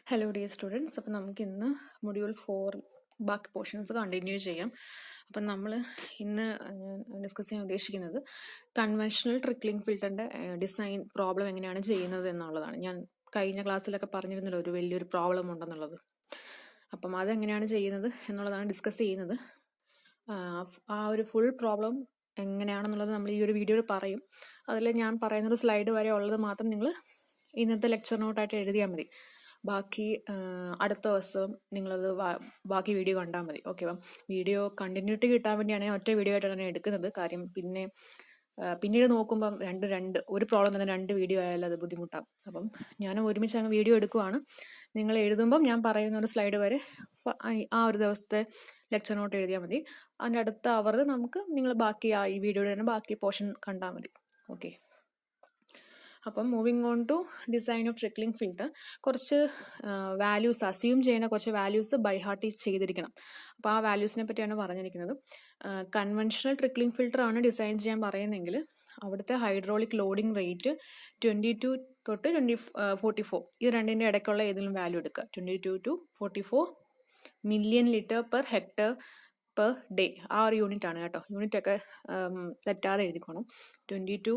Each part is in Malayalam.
Hello dear students. അപ്പം നമുക്ക് ഇന്ന് മൊഡ്യൂൾ 4 ബാക്കി പോർഷൻസ് കണ്ടിന്യൂ ചെയ്യാം. അപ്പം നമ്മൾ ഇന്ന് ഡിസ്കസ് ചെയ്യാൻ ഉദ്ദേശിക്കുന്നത് കൺവെൻഷണൽ ട്രിക്ലിംഗ് ഫിൽറ്ററിൻ്റെ ഡിസൈൻ പ്രോബ്ലം എങ്ങനെയാണ് ചെയ്യുന്നത് എന്നുള്ളതാണ്. ഞാൻ കഴിഞ്ഞ ക്ലാസ്സിലൊക്കെ പറഞ്ഞിരുന്നല്ലോ ഒരു വലിയൊരു പ്രോബ്ലം ഉണ്ടെന്നുള്ളത്. അപ്പം അതെങ്ങനെയാണ് ചെയ്യുന്നത് എന്നുള്ളതാണ് ഡിസ്കസ് ചെയ്യുന്നത്. ആ ഒരു ഫുൾ പ്രോബ്ലം എങ്ങനെയാണെന്നുള്ളത് നമ്മൾ ഈ ഒരു വീഡിയോയിൽ പറയും. അതിൽ ഞാൻ പറയുന്നൊരു സ്ലൈഡ് വരെ ഉള്ളത് മാത്രം നിങ്ങൾ ഇന്നത്തെ ലെക്ചർ നോട്ടായിട്ട് എഴുതിയാൽ മതി. ബാക്കി അടുത്ത ദിവസം നിങ്ങളത് ബാക്കി വീഡിയോ കണ്ടാൽ മതി. ഓക്കെ, അപ്പം വീഡിയോ കണ്ടിന്യൂറ്റി കിട്ടാൻ വേണ്ടിയാണ് ഞാൻ ഒറ്റ വീഡിയോ ആയിട്ടാണ് എടുക്കുന്നത്. കാര്യം പിന്നീട് നോക്കുമ്പം ഒരു പ്രോബ്ലം തന്നെ 2 വീഡിയോ ആയാലും അത് ബുദ്ധിമുട്ടാകും. അപ്പം ഞാൻ ഒരുമിച്ച് അങ്ങ് വീഡിയോ എടുക്കുവാണ്. നിങ്ങൾ എഴുതുമ്പം ഞാൻ പറയുന്ന ഒരു സ്ലൈഡ് വരെ ആ ഒരു ദിവസത്തെ ലെക്ചർ നോട്ട് എഴുതിയാൽ മതി. അതിൻ്റെ അടുത്ത അവർ നിങ്ങൾ ഈ വീഡിയോയുടെ തന്നെ ബാക്കി പോർഷൻ കണ്ടാൽ മതി. ഓക്കെ, അപ്പം moving on to design of trickling filter. കുറച്ച് വാല്യൂസ് അസ്യൂം ചെയ്യുന്ന കുറച്ച് വാല്യൂസ് ബൈ ഹാർട്ട് ചെയ്തിരിക്കണം. അപ്പോൾ ആ വാല്യൂസിനെ പറ്റിയാണ് പറഞ്ഞിരിക്കുന്നത്. കൺവെൻഷണൽ ട്രിക്ലിംഗ് ഫിൽറ്റർ ആണ് ഡിസൈൻ ചെയ്യാൻ പറയുന്നതെങ്കിൽ അവിടുത്തെ ഹൈഡ്രോളിക് ലോഡിംഗ് റേറ്റ് 22 തൊട്ട് 44 ഇത് രണ്ടിൻ്റെ ഇടയ്ക്കുള്ള ഏതെങ്കിലും വാല്യൂ എടുക്കുക. 22 to 44 million litre per hectare per day. ആ ഒരു യൂണിറ്റ് ആണ് കേട്ടോ. യൂണിറ്റ് ഒക്കെ തെറ്റാതെ എഴുതിക്കോണം. 22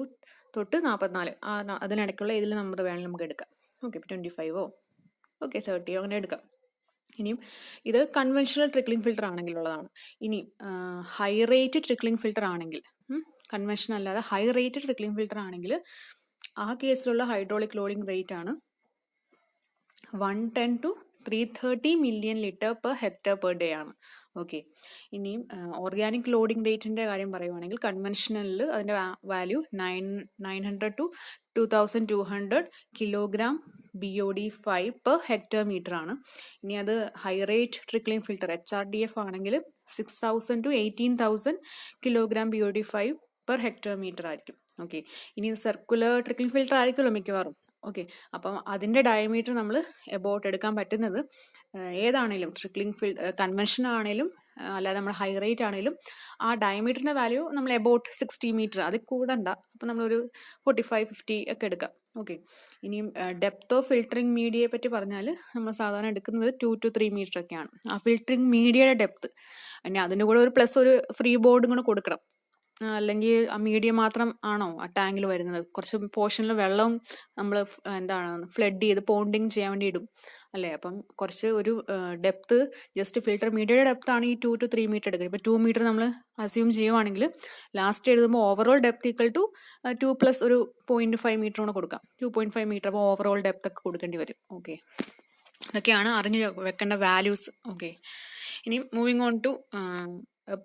തൊട്ട് 44 അതിനിടയ്ക്കുള്ള ഏതിൽ നമ്പർ വേണമെങ്കിൽ നമുക്ക് എടുക്കാം. ഓക്കെ, 25 ഓക്കെ 30 അങ്ങനെ എടുക്കാം. ഇനിയും ഇത് കൺവെൻഷണൽ ട്രിക്ലിംഗ് ഫിൽറ്റർ ആണെങ്കിലുള്ളതാണ്. ഇനി ഹൈ റേറ്റ് ട്രിക്ലിംഗ് ഫിൽറ്റർ ആണെങ്കിൽ, കൺവെൻഷൻ അല്ലാതെ ഹൈ റേറ്റ് ട്രിക്ലിംഗ് ഫിൽറ്റർ ആണെങ്കിൽ ആ കേസിലുള്ള ഹൈഡ്രോളിക് ലോഡിംഗ് റേറ്റ് ആണ് 110 to 330 million litre per hectare per day ആണ്. ഓക്കെ, ഇനിയും ഓർഗാനിക് ലോഡിംഗ് റേറ്റിൻ്റെ കാര്യം പറയുവാണെങ്കിൽ കൺവെൻഷനലിൽ അതിൻ്റെ value 900 to 2200 kilogram BOD5 per hectare metre ആണ്. ഇനി അത് high rate trickling filter HRDF ആണെങ്കിൽ 6000 to 18000 kilogram BOD5 per hectare metre ആയിരിക്കും. ഓക്കെ, ഇനി സർക്കുലർ ട്രിക്ലിംഗ് ഫിൽറ്റർ ആയിരിക്കുമല്ലോ മിക്കവാറും. ഓക്കെ, അപ്പം അതിൻ്റെ ഡയമീറ്റർ നമ്മൾ എബൌട്ട് എടുക്കാൻ പറ്റുന്നത് ഏതാണേലും കൺവെൻഷൻ ആണേലും അല്ലാതെ നമ്മൾ ഹൈ റേറ്റ് ആണേലും ആ ഡയമീറ്ററിൻ്റെ വാല്യൂ നമ്മൾ എബൌട്ട് 60 മീറ്റർ, അത് കൂടണ്ട. അപ്പം നമ്മളൊരു 45-50 ഒക്കെ എടുക്കാം. ഓക്കെ, ഇനിയും ഡെപ്ത് ഓഫ് ഫിൽറ്ററിംഗ് മീഡിയയെ പറ്റി പറഞ്ഞാൽ നമ്മൾ സാധാരണ എടുക്കുന്നത് 2 to 3 മീറ്റർ ഒക്കെയാണ് ആ ഫിൽറ്ററിംഗ് മീഡിയയുടെ ഡെപ്ത്. ഇനി അതിൻ്റെ കൂടെ ഒരു പ്ലസ് ഒരു ഫ്രീ ബോർഡും കൂടെ കൊടുക്കണം. അല്ലെങ്കിൽ ആ മീഡിയം മാത്രം ആണോ ആ ടാങ്കിൽ വരുന്നത്? കുറച്ച് പോർഷനിൽ വെള്ളം നമ്മൾ ഫ്ലഡ് ചെയ്ത് പോണ്ടിങ് ചെയ്യാൻ വേണ്ടി ഇടും അല്ലേ? അപ്പം കുറച്ച് ഒരു ഡെപ്ത്, ജസ്റ്റ് ഫിൽറ്റർ മീഡിയയുടെ ഡെപ്ത് ആണ് ഈ 2 to 3 മീറ്റർ എടുക്കുക. ഇപ്പോൾ 2 മീറ്റർ നമ്മൾ അസ്യൂം ചെയ്യുവാണെങ്കിൽ ലാസ്റ്റ് എഴുതുമ്പോൾ overall depth equal to 2 plus ഒരു 0.5 മീറ്റർ കൂടെ കൊടുക്കാം. 2.5 മീറ്റർ അപ്പോൾ ഓവറോൾ ഡെപ്ത് ഒക്കെ കൊടുക്കേണ്ടി വരും. ഓക്കെ, ഇതൊക്കെയാണ് അറിഞ്ഞു വെക്കേണ്ട വാല്യൂസ്. ഓക്കെ, ഇനി moving on to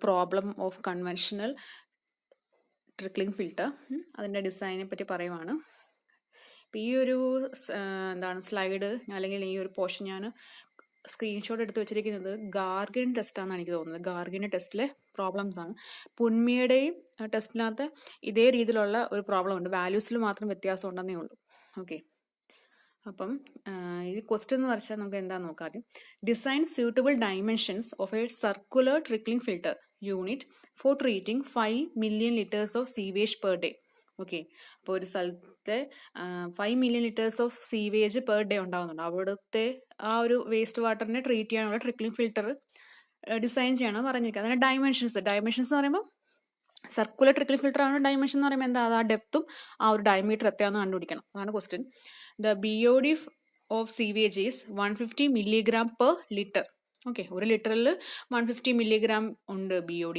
problem of conventional trickling filter. അതിൻ്റെ ഡിസൈനെ പറ്റി പറയുവാണ്. ഇപ്പം ഈ ഒരു സ്ലൈഡ് അല്ലെങ്കിൽ ഈ ഒരു പോർഷൻ ഞാൻ സ്ക്രീൻഷോട്ട് എടുത്ത് വെച്ചിരിക്കുന്നത് ഗാർഗിൻ ടെസ്റ്റാണെന്ന് എനിക്ക് തോന്നുന്നത്. ഗാർഗിൻ്റെ ടെസ്റ്റിലെ പ്രോബ്ലംസ് ആണ്. പുൻമിയുടെയും ടെസ്റ്റിനകത്ത് ഇതേ രീതിയിലുള്ള ഒരു പ്രോബ്ലം ഉണ്ട്, വാല്യൂസിൽ മാത്രം വ്യത്യാസം ഉണ്ടെന്നേ ഉള്ളൂ. ഓക്കെ, അപ്പം ഈ ക്വസ്റ്റ്യൻ എന്ന് വെച്ചാൽ നമുക്ക് എന്താണെന്ന് നോക്കാം. ആദ്യം design suitable dimensions of a circular trickling filter unit four treating 5 million litres of sewage per day. Okay, അപ്പോൾ ഒരു സ്ഥലത്തെ 5 million litres of sewage per day ഉണ്ടാകുന്നുണ്ട്. അവിടുത്തെ ആ ഒരു വേസ്റ്റ് വാട്ടറിനെ ട്രീറ്റ് ചെയ്യാനുള്ള ട്രിക്ലിംഗ് ഫിൽറ്റർ ഡിസൈൻ ചെയ്യണം പറഞ്ഞിരിക്കുക. അതിൻ്റെ ഡയമെൻഷൻസ് എന്ന് പറയുമ്പോൾ സർക്കുലർ ട്രിക്ലിംഗ് ഫിൽറ്റർ ആണ്. ഡയമെൻഷൻ എന്ന് പറയുമ്പോൾ എന്താ? ആ ഡെപ്തും ആ ഒരു ഡയമീറ്റർ എത്രയാണെന്ന് കണ്ടുപിടിക്കണം. അതാണ് question. The BOD of sewage is 150 milligram per litre. Okay, ഒരു ലിറ്ററിൽ 150 മില്ലിഗ്രാം ഉണ്ട് BOD.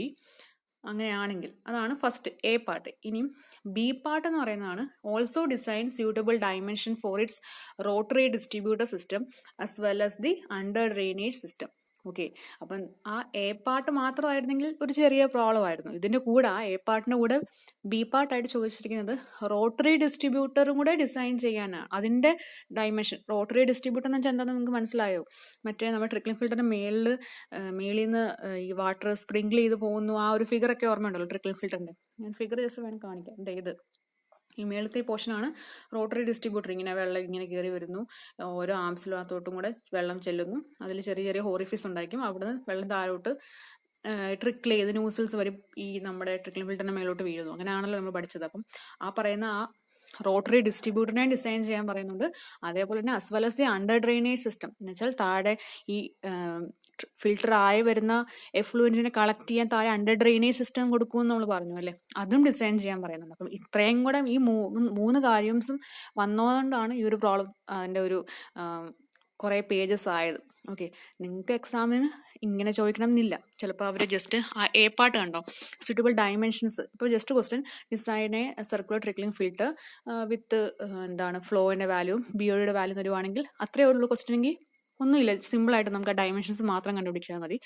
അങ്ങനെയാണെങ്കിൽ അതാണ് ഫസ്റ്റ് എ പാർട്ട്. ഇനിയും ബി പാർട്ട് എന്ന് പറയുന്നതാണ് also design suitable dimension for its rotary distributor system as well as the under drainage system. Okay, അപ്പം ആ എ പാർട്ട് മാത്രമായിരുന്നെങ്കിൽ ഒരു ചെറിയ പ്രോബ്ലം ആയിരുന്നു. ഇതിൻ്റെ കൂടെ ആ എ പാർട്ടിൻ്റെ കൂടെ ബി പാർട്ടായിട്ട് ചോദിച്ചിരിക്കുന്നത് റോട്ടറി ഡിസ്ട്രിബ്യൂട്ടറും കൂടെ ഡിസൈൻ ചെയ്യാനാണ്. അതിൻ്റെ ഡയമെൻഷൻ റോട്ടറി ഡിസ്ട്രിബ്യൂട്ടർ എന്ന് വെച്ചാൽ എന്താണെന്ന് നിങ്ങൾക്ക് മനസ്സിലായോ? മറ്റേ നമ്മുടെ ട്രിക്ലിംഗ് ഫിൽറ്ററിൻ്റെ മേളിൽ നിന്ന് ഈ വാട്ടർ സ്പ്രിങ്കിൾ ചെയ്ത് പോകുന്നു, ആ ഒരു ഫിഗറൊക്കെ ഓർമ്മയുണ്ടല്ലോ ട്രിക്ലിംഗ് ഫിൽറ്ററിൻ്റെ. ഞാൻ ഫിഗർ ജസ്റ്റ് വേണം കാണിക്കാം. ഇത് ഈ മേളത്തെ പോർഷനാണ് റോട്ടറി ഡിസ്ട്രിബ്യൂട്ടർ. ഇങ്ങനെ വെള്ളം ഇങ്ങനെ കയറി വരുന്നു, ഓരോ ആംസിലകത്തോട്ടും കൂടെ വെള്ളം ചെല്ലുന്നു. അതിൽ ചെറിയ ചെറിയ ഹോറിഫിസ് ഉണ്ടായിരിക്കും. അവിടുന്ന് വെള്ളം താഴോട്ട് ട്രിക്കിൾ ചെയ്ത് ന്യൂസിൽസ് വരും ഈ നമ്മുടെ ട്രിക്ലിംഗ് ഫിൽറ്ററിൻ്റെ മേലോട്ട് വീഴുന്നു. അങ്ങനെയാണല്ലോ നമ്മൾ പഠിച്ചത്. അപ്പം ആ പറയുന്ന ആ റോട്ടറി ഡിസ്ട്രിബ്യൂട്ടറിനെ ഡിസൈൻ ചെയ്യാൻ പറയുന്നുണ്ട്. അതേപോലെ തന്നെ as well as the under drainage system എന്ന് വെച്ചാൽ താഴെ ഈ ഫിൽട്ടർ ആയി വരുന്ന എഫ്ലുവൻസിനെ കളക്ട് ചെയ്യാൻ താഴെ അണ്ടർ ഡ്രെയിനേജ് സിസ്റ്റം കൊടുക്കുമെന്ന് നമ്മൾ പറഞ്ഞു അല്ലേ, അതും ഡിസൈൻ ചെയ്യാൻ പറയുന്നുണ്ട്. അപ്പം ഇത്രയും കൂടെ ഈ മൂന്ന് കാര്യംസും വന്നതുകൊണ്ടാണ് ഈ ഒരു പ്രോബ്ലം അതിൻ്റെ ഒരു കുറേ പേജസ് ആയത്. ഓക്കെ, നിങ്ങൾക്ക് എക്സാമിന് ഇങ്ങനെ ചോദിക്കണം എന്നില്ല. ചിലപ്പോൾ അവർ ജസ്റ്റ് എ പാർട്ട് കണ്ടോ, suitable ഡയമെൻഷൻസ്, ഇപ്പോൾ just question design a circular trickling filter with എന്താണ് ഫ്ലോയുടെ വാല്യൂ ബിയോയുടെ വാല്യൂ തരുവാണെങ്കിൽ അത്രയേ ഉള്ളൂ ക്വസ്റ്റ്യൻ എങ്കിൽ ഒന്നുമില്ല, സിമ്പിളായിട്ട് നമുക്ക് ആ ഡയമെൻഷൻസ് മാത്രം കണ്ടുപിടിച്ചാൽ മതി.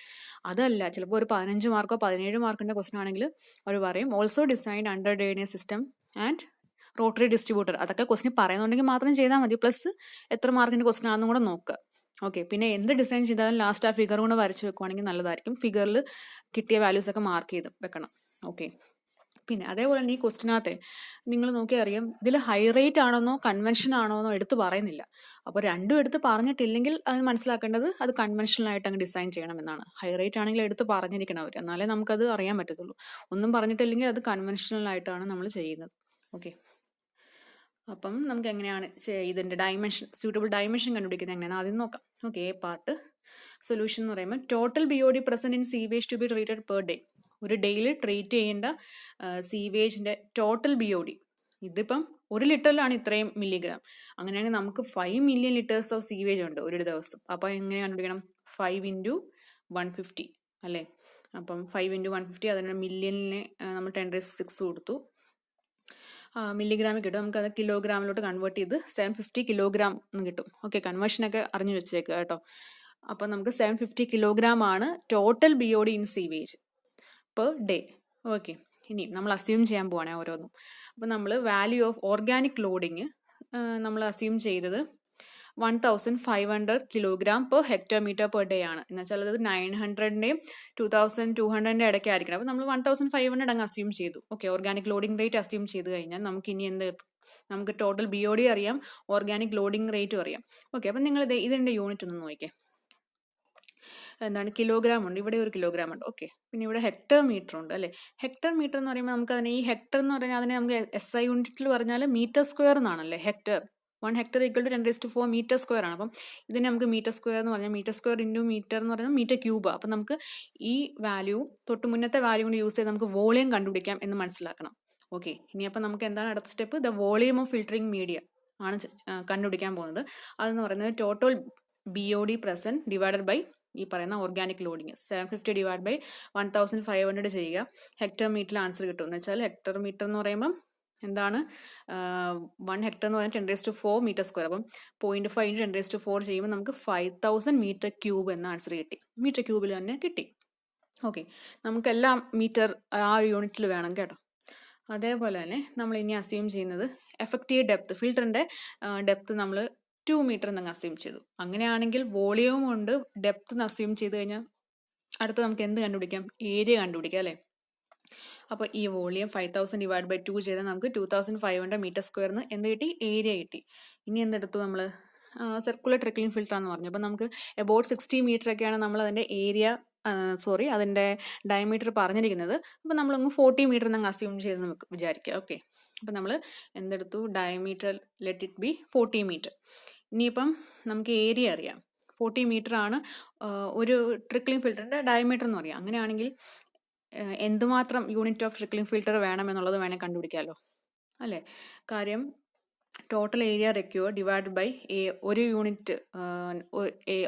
അതല്ല, ചിലപ്പോൾ ഒരു 15 മാർക്കോ 17 മാർക്കിൻ്റെ ക്വസ്റ്റ്യൻ ആണെങ്കിൽ അവർ പറയും also design under drainage system and rotary distributor. അതൊക്കെ ക്വസ്റ്റ്യൻ പറയുന്നുണ്ടെങ്കിൽ മാത്രം ചെയ്താൽ മതി, പ്ലസ് എത്ര മാർക്കിൻ്റെ ക്വസ്റ്റ്യൻ ആണെന്നും കൂടെ നോക്കുക. ഓക്കെ, പിന്നെ എന്ത് ഡിസൈൻ ചെയ്താലും ലാസ്റ്റ് ആ ഫിഗർ കൂടെ വരച്ച് വെക്കുവാണെങ്കിൽ നല്ലതായിരിക്കും. ഫിഗറിൽ കിട്ടിയ വാല്യൂസ് ഒക്കെ മാർക്ക് ചെയ്ത് വെക്കണം. ഓക്കെ, പിന്നെ അതേപോലെ തന്നെ ഈ ക്വസ്റ്റിനകത്തെ നിങ്ങൾ നോക്കിയാൽ അറിയാം, ഇതിൽ ഹൈ റേറ്റ് ആണെന്നോ കൺവെൻഷൻ ആണോന്നോ എടുത്ത് പറയുന്നില്ല. അപ്പോൾ രണ്ടും എടുത്ത് പറഞ്ഞിട്ടില്ലെങ്കിൽ അത് മനസ്സിലാക്കേണ്ടത് അത് കൺവെൻഷണൽ ആയിട്ട് അങ്ങ് ഡിസൈൻ ചെയ്യണമെന്നാണ്. ഹൈ റേറ്റ് ആണെങ്കിൽ എടുത്ത് പറഞ്ഞിരിക്കണം അവർ, എന്നാലേ നമുക്കത് അറിയാൻ പറ്റത്തുള്ളൂ. ഒന്നും പറഞ്ഞിട്ടില്ലെങ്കിൽ അത് കൺവെൻഷണൽ ആയിട്ടാണ് നമ്മൾ ചെയ്യുന്നത്. ഓക്കെ, അപ്പം നമുക്ക് എങ്ങനെയാണ് ഇതിൻ്റെ ഡയമെൻഷൻ, സ്യൂട്ടബിൾ ഡയമെൻഷൻ കണ്ടുപിടിക്കുന്നത് എങ്ങനെയാണ് ആദ്യം നോക്കാം. ഓക്കെ, എ പാർട്ട് സൊല്യൂഷൻ എന്ന് പറയുമ്പോൾ total BOD present in sewage to be treated per day. ഒരു ഡേയിൽ ട്രീറ്റ് ചെയ്യേണ്ട സീവേജിൻ്റെ ടോട്ടൽ BOD, ഇതിപ്പം 1 ലിറ്ററിലാണ് ഇത്രയും മില്ലിഗ്രാം. അങ്ങനെയാണെങ്കിൽ നമുക്ക് 5 മില്യൺ ലിറ്റേഴ്സ് ഓഫ് സീവേജ് ഉണ്ട് ഒരു ദിവസം. അപ്പോൾ എങ്ങനെ കണ്ടുപിടിക്കണം? 5 × 150 അല്ലേ? അപ്പം 5 × 150 അതിന് മില്യണിനെ നമ്മൾ 10⁶ കൊടുത്തു, മില്ലിഗ്രാമിൽ കിട്ടും. നമുക്കത് കിലോഗ്രാമിലോട്ട് കൺവേർട്ട് ചെയ്ത് 750 കിലോഗ്രാം എന്ന് കിട്ടും. ഓക്കെ, കൺവേർഷനൊക്കെ അറിഞ്ഞു വെച്ചേക്കുക കേട്ടോ. അപ്പം നമുക്ക് 750 കിലോഗ്രാം ആണ് total BOD in sewage per day. Okay, ഇനി നമ്മൾ അസ്യൂം ചെയ്യാൻ പോവാണേ ഓരോന്നും. അപ്പം നമ്മൾ വാല്യൂ ഓഫ് ഓർഗാനിക് ലോഡിങ് നമ്മൾ അസ്യൂം ചെയ്തത് 1500 kilogram per hectare metre per day ആണ്. എന്ന് വെച്ചാൽ അത് 900-ൻ്റെയും 2200-ൻ്റെ ഇടയ്ക്ക് ആയിരിക്കണം. അപ്പോൾ നമ്മൾ 1500 അങ്ങ് അസ്യൂം ചെയ്തു. Okay, organic loading rate assume ചെയ്ത് കഴിഞ്ഞാൽ നമുക്ക് ഇനി എന്ത്, നമുക്ക് ടോട്ടൽ BOD അറിയാം, ഓർഗാനിക് ലോഡിംഗ് റേറ്റും അറിയാം. ഓക്കെ, അപ്പം നിങ്ങൾ ഇതിൻ്റെ യൂണിറ്റ് ഒന്ന് നോക്കിക്കേ. എന്താണ്, കിലോഗ്രാം ഉണ്ട്, ഇവിടെ ഒരു കിലോഗ്രാം ഉണ്ട്. ഓക്കെ, പിന്നെ ഇവിടെ ഹെക്ടർ മീറ്റർ ഉണ്ട് അല്ലേ. ഹെക്ടർ മീറ്റർ എന്ന് പറയുമ്പോൾ നമുക്ക് അതിനെ, ഈ ഹെക്ടർ എന്ന് പറഞ്ഞാൽ അതിനെ നമുക്ക് SI യൂണിറ്റിൽ പറഞ്ഞാൽ മീറ്റർ സ്ക്വയർ എന്നാണല്ലേ. ഹെക്ടർ 1 ഹെക്ടർ = 10⁴ മീറ്റർ സ്ക്വയർ ആണ്. അപ്പം ഇതിനെ നമുക്ക് മീറ്റർ സ്ക്വയർ എന്ന് പറഞ്ഞാൽ മീറ്റർ സ്ക്വയർ ഇൻറ്റു മീറ്റർ എന്ന് പറയുന്നത് മീറ്റർ ക്യൂബ്. അപ്പം നമുക്ക് ഈ വാല്യൂ തൊട്ട് മുന്നത്തെ വാല്യൂ കൊണ്ട് യൂസ് ചെയ്ത് നമുക്ക് വോളിയം കണ്ടുപിടിക്കാം എന്ന് മനസ്സിലാക്കണം. ഓക്കെ, ഇനി അപ്പം നമുക്ക് എന്താണ് അടുത്ത step? The volume of filtering media ആണ് കണ്ടുപിടിക്കാൻ പോകുന്നത്. അതെന്ന് പറയുന്നത് total BOD present divided by ഈ പറയുന്ന ഓർഗാനിക് ലോഡിങ് 750 / 1500 ചെയ്യുക. ഹെക്ടർ മീറ്ററിൽ ആൻസർ കിട്ടും. എന്ന് വെച്ചാൽ ഹെക്ടർ മീറ്റർ എന്ന് പറയുമ്പം എന്താണ്, 1 ഹെക്ടർ എന്ന് പറയുന്നത് 10⁴ മീറ്റർ സ്ക്വയർ. അപ്പം 0.5 × 10⁴ ചെയ്യുമ്പോൾ നമുക്ക് 5000 മീറ്റർ ക്യൂബ് എന്ന ആൻസർ കിട്ടി. മീറ്റർ ക്യൂബിൽ തന്നെ കിട്ടി. ഓക്കെ, നമുക്കെല്ലാം മീറ്റർ ആ യൂണിറ്റിൽ വേണം കേട്ടോ. അതേപോലെ തന്നെ നമ്മൾ ഇനി അസ്യൂം ചെയ്യുന്നത് എഫക്റ്റീവ് ഡെപ്ത്, ഫിൽറ്ററിൻ്റെ ഡെപ്ത് നമ്മൾ 2 മീറ്റർ എന്നങ്ങ് അസ്യൂം ചെയ്തു. അങ്ങനെയാണെങ്കിൽ വോളിയവും ഉണ്ട്, ഡെപ്ത് അസ്യൂം ചെയ്ത് കഴിഞ്ഞാൽ അടുത്ത് നമുക്ക് എന്ത് കണ്ടുപിടിക്കാം? ഏരിയ കണ്ടുപിടിക്കാം അല്ലേ. അപ്പോൾ ഈ വോളിയം 5000 / 2 ചെയ്താൽ നമുക്ക് 2500 മീറ്റർ സ്ക്വയറിന് എന്ത് കിട്ടി? ഏരിയ കിട്ടി. ഇനി എന്തെടുത്തു നമ്മൾ? സർക്കുലർ ട്രിക്ലിംഗ് ഫിൽറ്റർ എന്ന് പറഞ്ഞു. അപ്പോൾ നമുക്ക് എബൌട്ട് 60 മീറ്റർ ഒക്കെയാണ് നമ്മൾ അതിൻ്റെ ഏരിയ, അതിൻ്റെ ഡയമീറ്റർ പറഞ്ഞിരിക്കുന്നത്. അപ്പോൾ നമ്മളങ്ങ് 40 മീറ്റർ എന്നങ്ങ് അസ്യൂം ചെയ്ത് നമുക്ക് വിചാരിക്കുക. ഓക്കെ, അപ്പോൾ നമ്മൾ എന്തെടുത്തു? Diameter let it be 40 metre. ഇനിയിപ്പം നമുക്ക് ഏരിയ അറിയാം, 40 മീറ്റർ ആണ് ഒരു ട്രിക്ലിംഗ് ഫിൽറ്ററിൻ്റെ ഡയമീറ്റർ എന്ന് പറയാം. അങ്ങനെയാണെങ്കിൽ എന്തുമാത്രം യൂണിറ്റ് ഓഫ് ട്രിക്ലിംഗ് ഫിൽറ്റർ വേണമെന്നുള്ളത് വേണേൽ കണ്ടുപിടിക്കാമല്ലോ അല്ലേ. കാര്യം total area require divide by ഒരു യൂണിറ്റ്,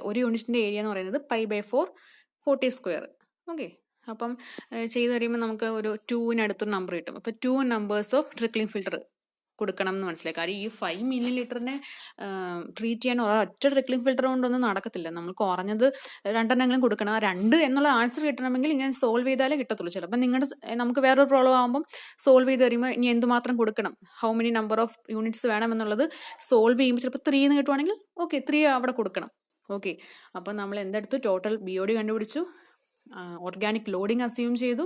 ഒരു യൂണിറ്റിൻ്റെ ഏരിയ എന്ന് പറയുന്നത് π/4 40 സ്ക്വയർ. ഓക്കെ, അപ്പം ചെയ്ത് കഴിയുമ്പോൾ നമുക്ക് ഒരു 2-ന് നമ്പർ കിട്ടും. അപ്പോൾ 2 നമ്പേഴ്സ് ഓഫ് ട്രിക്ലിംഗ് ഫിൽറ്റർ കൊടുക്കണം എന്ന് മനസ്സിലായി. കാര്യം ഈ 5 മില്ലി ലിറ്ററിനെ ട്രീറ്റ് ചെയ്യാൻ ഒറ്റ ട്രിക്ലിംഗ് ഫിൽറ്റർ കൊണ്ടൊന്നും നടക്കത്തില്ല. നമ്മൾ കുറഞ്ഞത് 2 കൊടുക്കണം. ആ 2 എന്നുള്ള ആൻസർ കിട്ടണമെങ്കിൽ ഇങ്ങനെ സോൾവ് ചെയ്താലേ കിട്ടത്തുള്ളൂ. ചിലപ്പോൾ നമുക്ക് വേറൊരു പ്രോബ്ലം ആകുമ്പം സോൾവ് ചെയ്ത് കഴിയുമ്പോൾ ഇനി എന്തുമാത്രം കൊടുക്കണം, how many number of units വേണം എന്നുള്ളത് സോൾവ് ചെയ്യുമ്പോൾ ചിലപ്പോൾ 3 എന്ന് കിട്ടുവാണെങ്കിൽ ഓക്കെ 3 അവിടെ കൊടുക്കണം. ഓക്കെ, അപ്പം നമ്മൾ എന്തെടുത്തു? ടോട്ടൽ BOD കണ്ടുപിടിച്ചു, ഓർഗാനിക് ലോഡിങ് അസ്യൂം ചെയ്തു,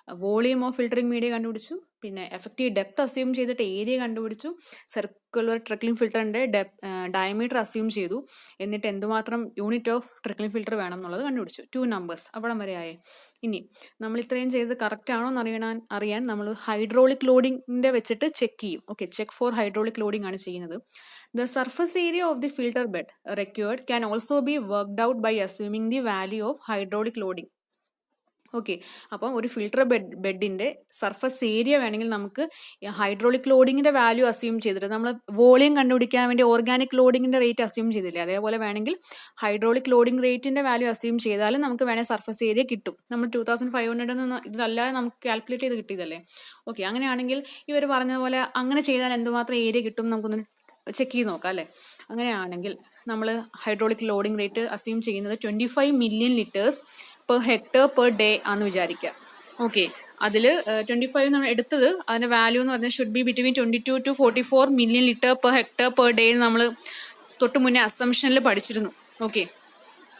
വോളിയം ഓഫ് ഫിൽറ്ററിംഗ് മീഡിയ കണ്ടുപിടിച്ചു, പിന്നെ എഫക്റ്റീവ് ഡെപ്ത് അസ്യൂം ചെയ്തിട്ട് ഏരിയ കണ്ടുപിടിച്ചു, സർക്കുലർ ട്രിക്ലിംഗ് ഫിൽറ്ററിന്റെ ഡയമീറ്റർ അസ്യൂം ചെയ്തു, എന്നിട്ട് എന്തുമാത്രം യൂണിറ്റ് ഓഫ് ട്രിക്ലിംഗ് ഫിൽറ്റർ വേണം എന്നുള്ളത് കണ്ടുപിടിച്ചു. 2 നമ്പേഴ്സ് അവിടം വരെ ആയേ. ഇനി നമ്മൾ ഇത്രയും ചെയ്ത് കറക്റ്റ് ആണോ എന്ന് അറിയാൻ നമ്മൾ ഹൈഡ്രോളിക് ലോഡിങ്ങിന്റെ വെച്ചിട്ട് ചെക്ക് ചെയ്യും. Okay, check for hydraulic loading ആണ് ചെയ്യുന്നത്. The surface area of the filter bed required can also be worked out by assuming the value of hydraulic loading. Okay, അപ്പം ഒരു ഫിൽട്ടർ ബെഡിന്റെ സർഫസ് ഏരിയ വേണമെങ്കിൽ നമുക്ക് ഹൈഡ്രോളിക് ലോഡിങ്ങിന്റെ വാല്യൂ അസ്യൂം ചെയ്തിട്ട് നമ്മൾ വോളിയം കണ്ടുപിടിക്കാൻ വേണ്ടി ഓർഗാനിക് ലോഡിങ്ങിന്റെ റേറ്റ് അസ്യൂം ചെയ്തില്ലേ, അതേപോലെ വേണമെങ്കിൽ ഹൈഡ്രോളിക് ലോഡിംഗ് റേറ്റിന്റെ വാല്യൂ അസ്യൂം ചെയ്താലും നമുക്ക് വേണേൽ സർഫസ് ഏരിയ കിട്ടും. നമ്മൾ 2500 ഇതല്ലാതെ നമുക്ക് കാൽക്കുലേറ്റ് ചെയ്ത് കിട്ടിയതല്ലേ. ഓക്കെ, അങ്ങനെയാണെങ്കിൽ ഇവർ പറഞ്ഞതുപോലെ അങ്ങനെ ചെയ്താൽ എന്തുമാത്രം ഏരിയ കിട്ടും നമുക്കൊന്ന് ചെക്ക് ചെയ്ത് നോക്കാം അല്ലേ. അങ്ങനെയാണെങ്കിൽ നമ്മൾ ഹൈഡ്രോളിക് ലോഡിംഗ് റേറ്റ് അസ്യൂം ചെയ്യുന്നത് 25 million litres per hectare per day ആണെന്ന് വിചാരിക്കുക. ഓക്കെ, അതിൽ 25 എന്നാണ് എടുത്തത്. അതിന്റെ വാല്യൂ എന്ന് പറഞ്ഞാൽ should be between 22 to 44 million litre per hectare per day നമ്മൾ തൊട്ട് മുന്നേ അസംഷനിൽ പഠിച്ചിരുന്നു. ഓക്കെ,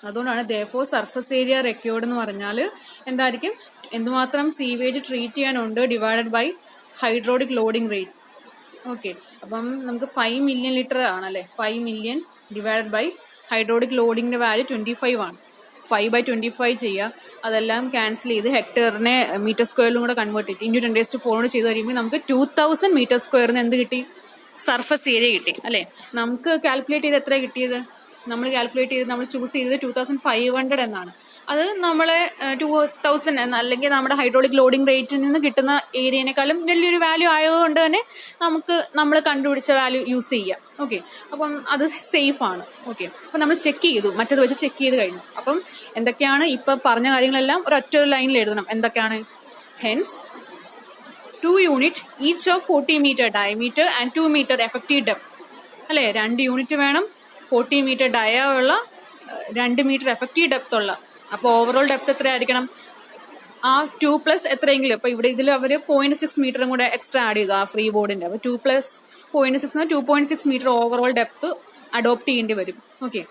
അതുകൊണ്ടാണ് therefore സർഫസ് ഏരിയ required എന്ന് പറഞ്ഞാൽ എന്തായിരിക്കും, എന്തുമാത്രം സീവേജ് ട്രീറ്റ് ചെയ്യാനുണ്ട് divided by hydraulic loading rate. Okay, അപ്പം നമുക്ക് 5 മില്യൺ ലിറ്റർ ആണല്ലേ, 5 മില്യൺ ഡിവൈഡഡ് ബൈ ഹൈഡ്രോളിക് ലോഡിങ്ങിന്റെ വാല്യൂ 25 ആണ്. 5/25 ചെയ്യുക, അതെല്ലാം ക്യാൻസൽ ചെയ്ത് ഹെക്ടറിനെ മീറ്റർ സ്ക്വയറിലും കൂടെ കൺവേർട്ട് ചെയ്തിട്ട് ഇൻറ്റു 10⁴ ചെയ്ത് കഴിയുമ്പോൾ നമുക്ക് 2000 മീറ്റർ സ്ക്വയറിന് എന്ത് കിട്ടി, സർഫസ് ഏരിയ കിട്ടി അല്ലേ. നമുക്ക് കാൽക്കുലേറ്റ് ചെയ്ത് എത്ര കിട്ടിയത്, നമ്മൾ ചൂസ് ചെയ്തത് 2500 എന്നാണ്. അത് നമ്മളെ 2000 അല്ലെങ്കിൽ നമ്മുടെ ഹൈഡ്രോളിക് ലോഡിംഗ് റേറ്റിൽ നിന്ന് കിട്ടുന്ന ഏരിയനേക്കാളും വലിയൊരു വാല്യൂ ആയതുകൊണ്ട് തന്നെ നമ്മൾ കണ്ടുപിടിച്ച വാല്യൂ യൂസ് ചെയ്യാം. ഓക്കെ, അപ്പം അത് സേഫ് ആണ്. ഓക്കെ, അപ്പം നമ്മൾ ചെക്ക് ചെയ്തു, മറ്റത് വെച്ച് ചെക്ക് ചെയ്ത് കഴിഞ്ഞു. അപ്പം എന്തൊക്കെയാണ് ഇപ്പം പറഞ്ഞ കാര്യങ്ങളെല്ലാം ഒരൊറ്റ ലൈനിൽ എഴുതണം. എന്തൊക്കെയാണ്, hence 2 unit each of 40 metre diameter and 2 metre effective depth അല്ലേ. 2 യൂണിറ്റ് വേണം, 40 മീറ്റർ ഡയ ഉള്ള, 2 മീറ്റർ എഫക്റ്റീവ് ഡെപ്ത് ഉള്ള. അപ്പോൾ ഓവറോൾ ഡെപ്ത് എത്രയായിരിക്കണം, ആ 2+ എത്രയെങ്കിലും. ഇപ്പൊ ഇവിടെ ഇതിൽ അവർ 0.6 മീറ്ററും കൂടെ എക്സ്ട്രാ ആഡ് ചെയ്തു ആ ഫ്രീ ബോർഡിന്റെ. അപ്പൊ 2 + 0.6 2.6 മീറ്റർ ഓവറോൾ ഡെപ്ത് അഡോപ്റ്റ് ചെയ്യേണ്ടി വരും. ഓക്കെ,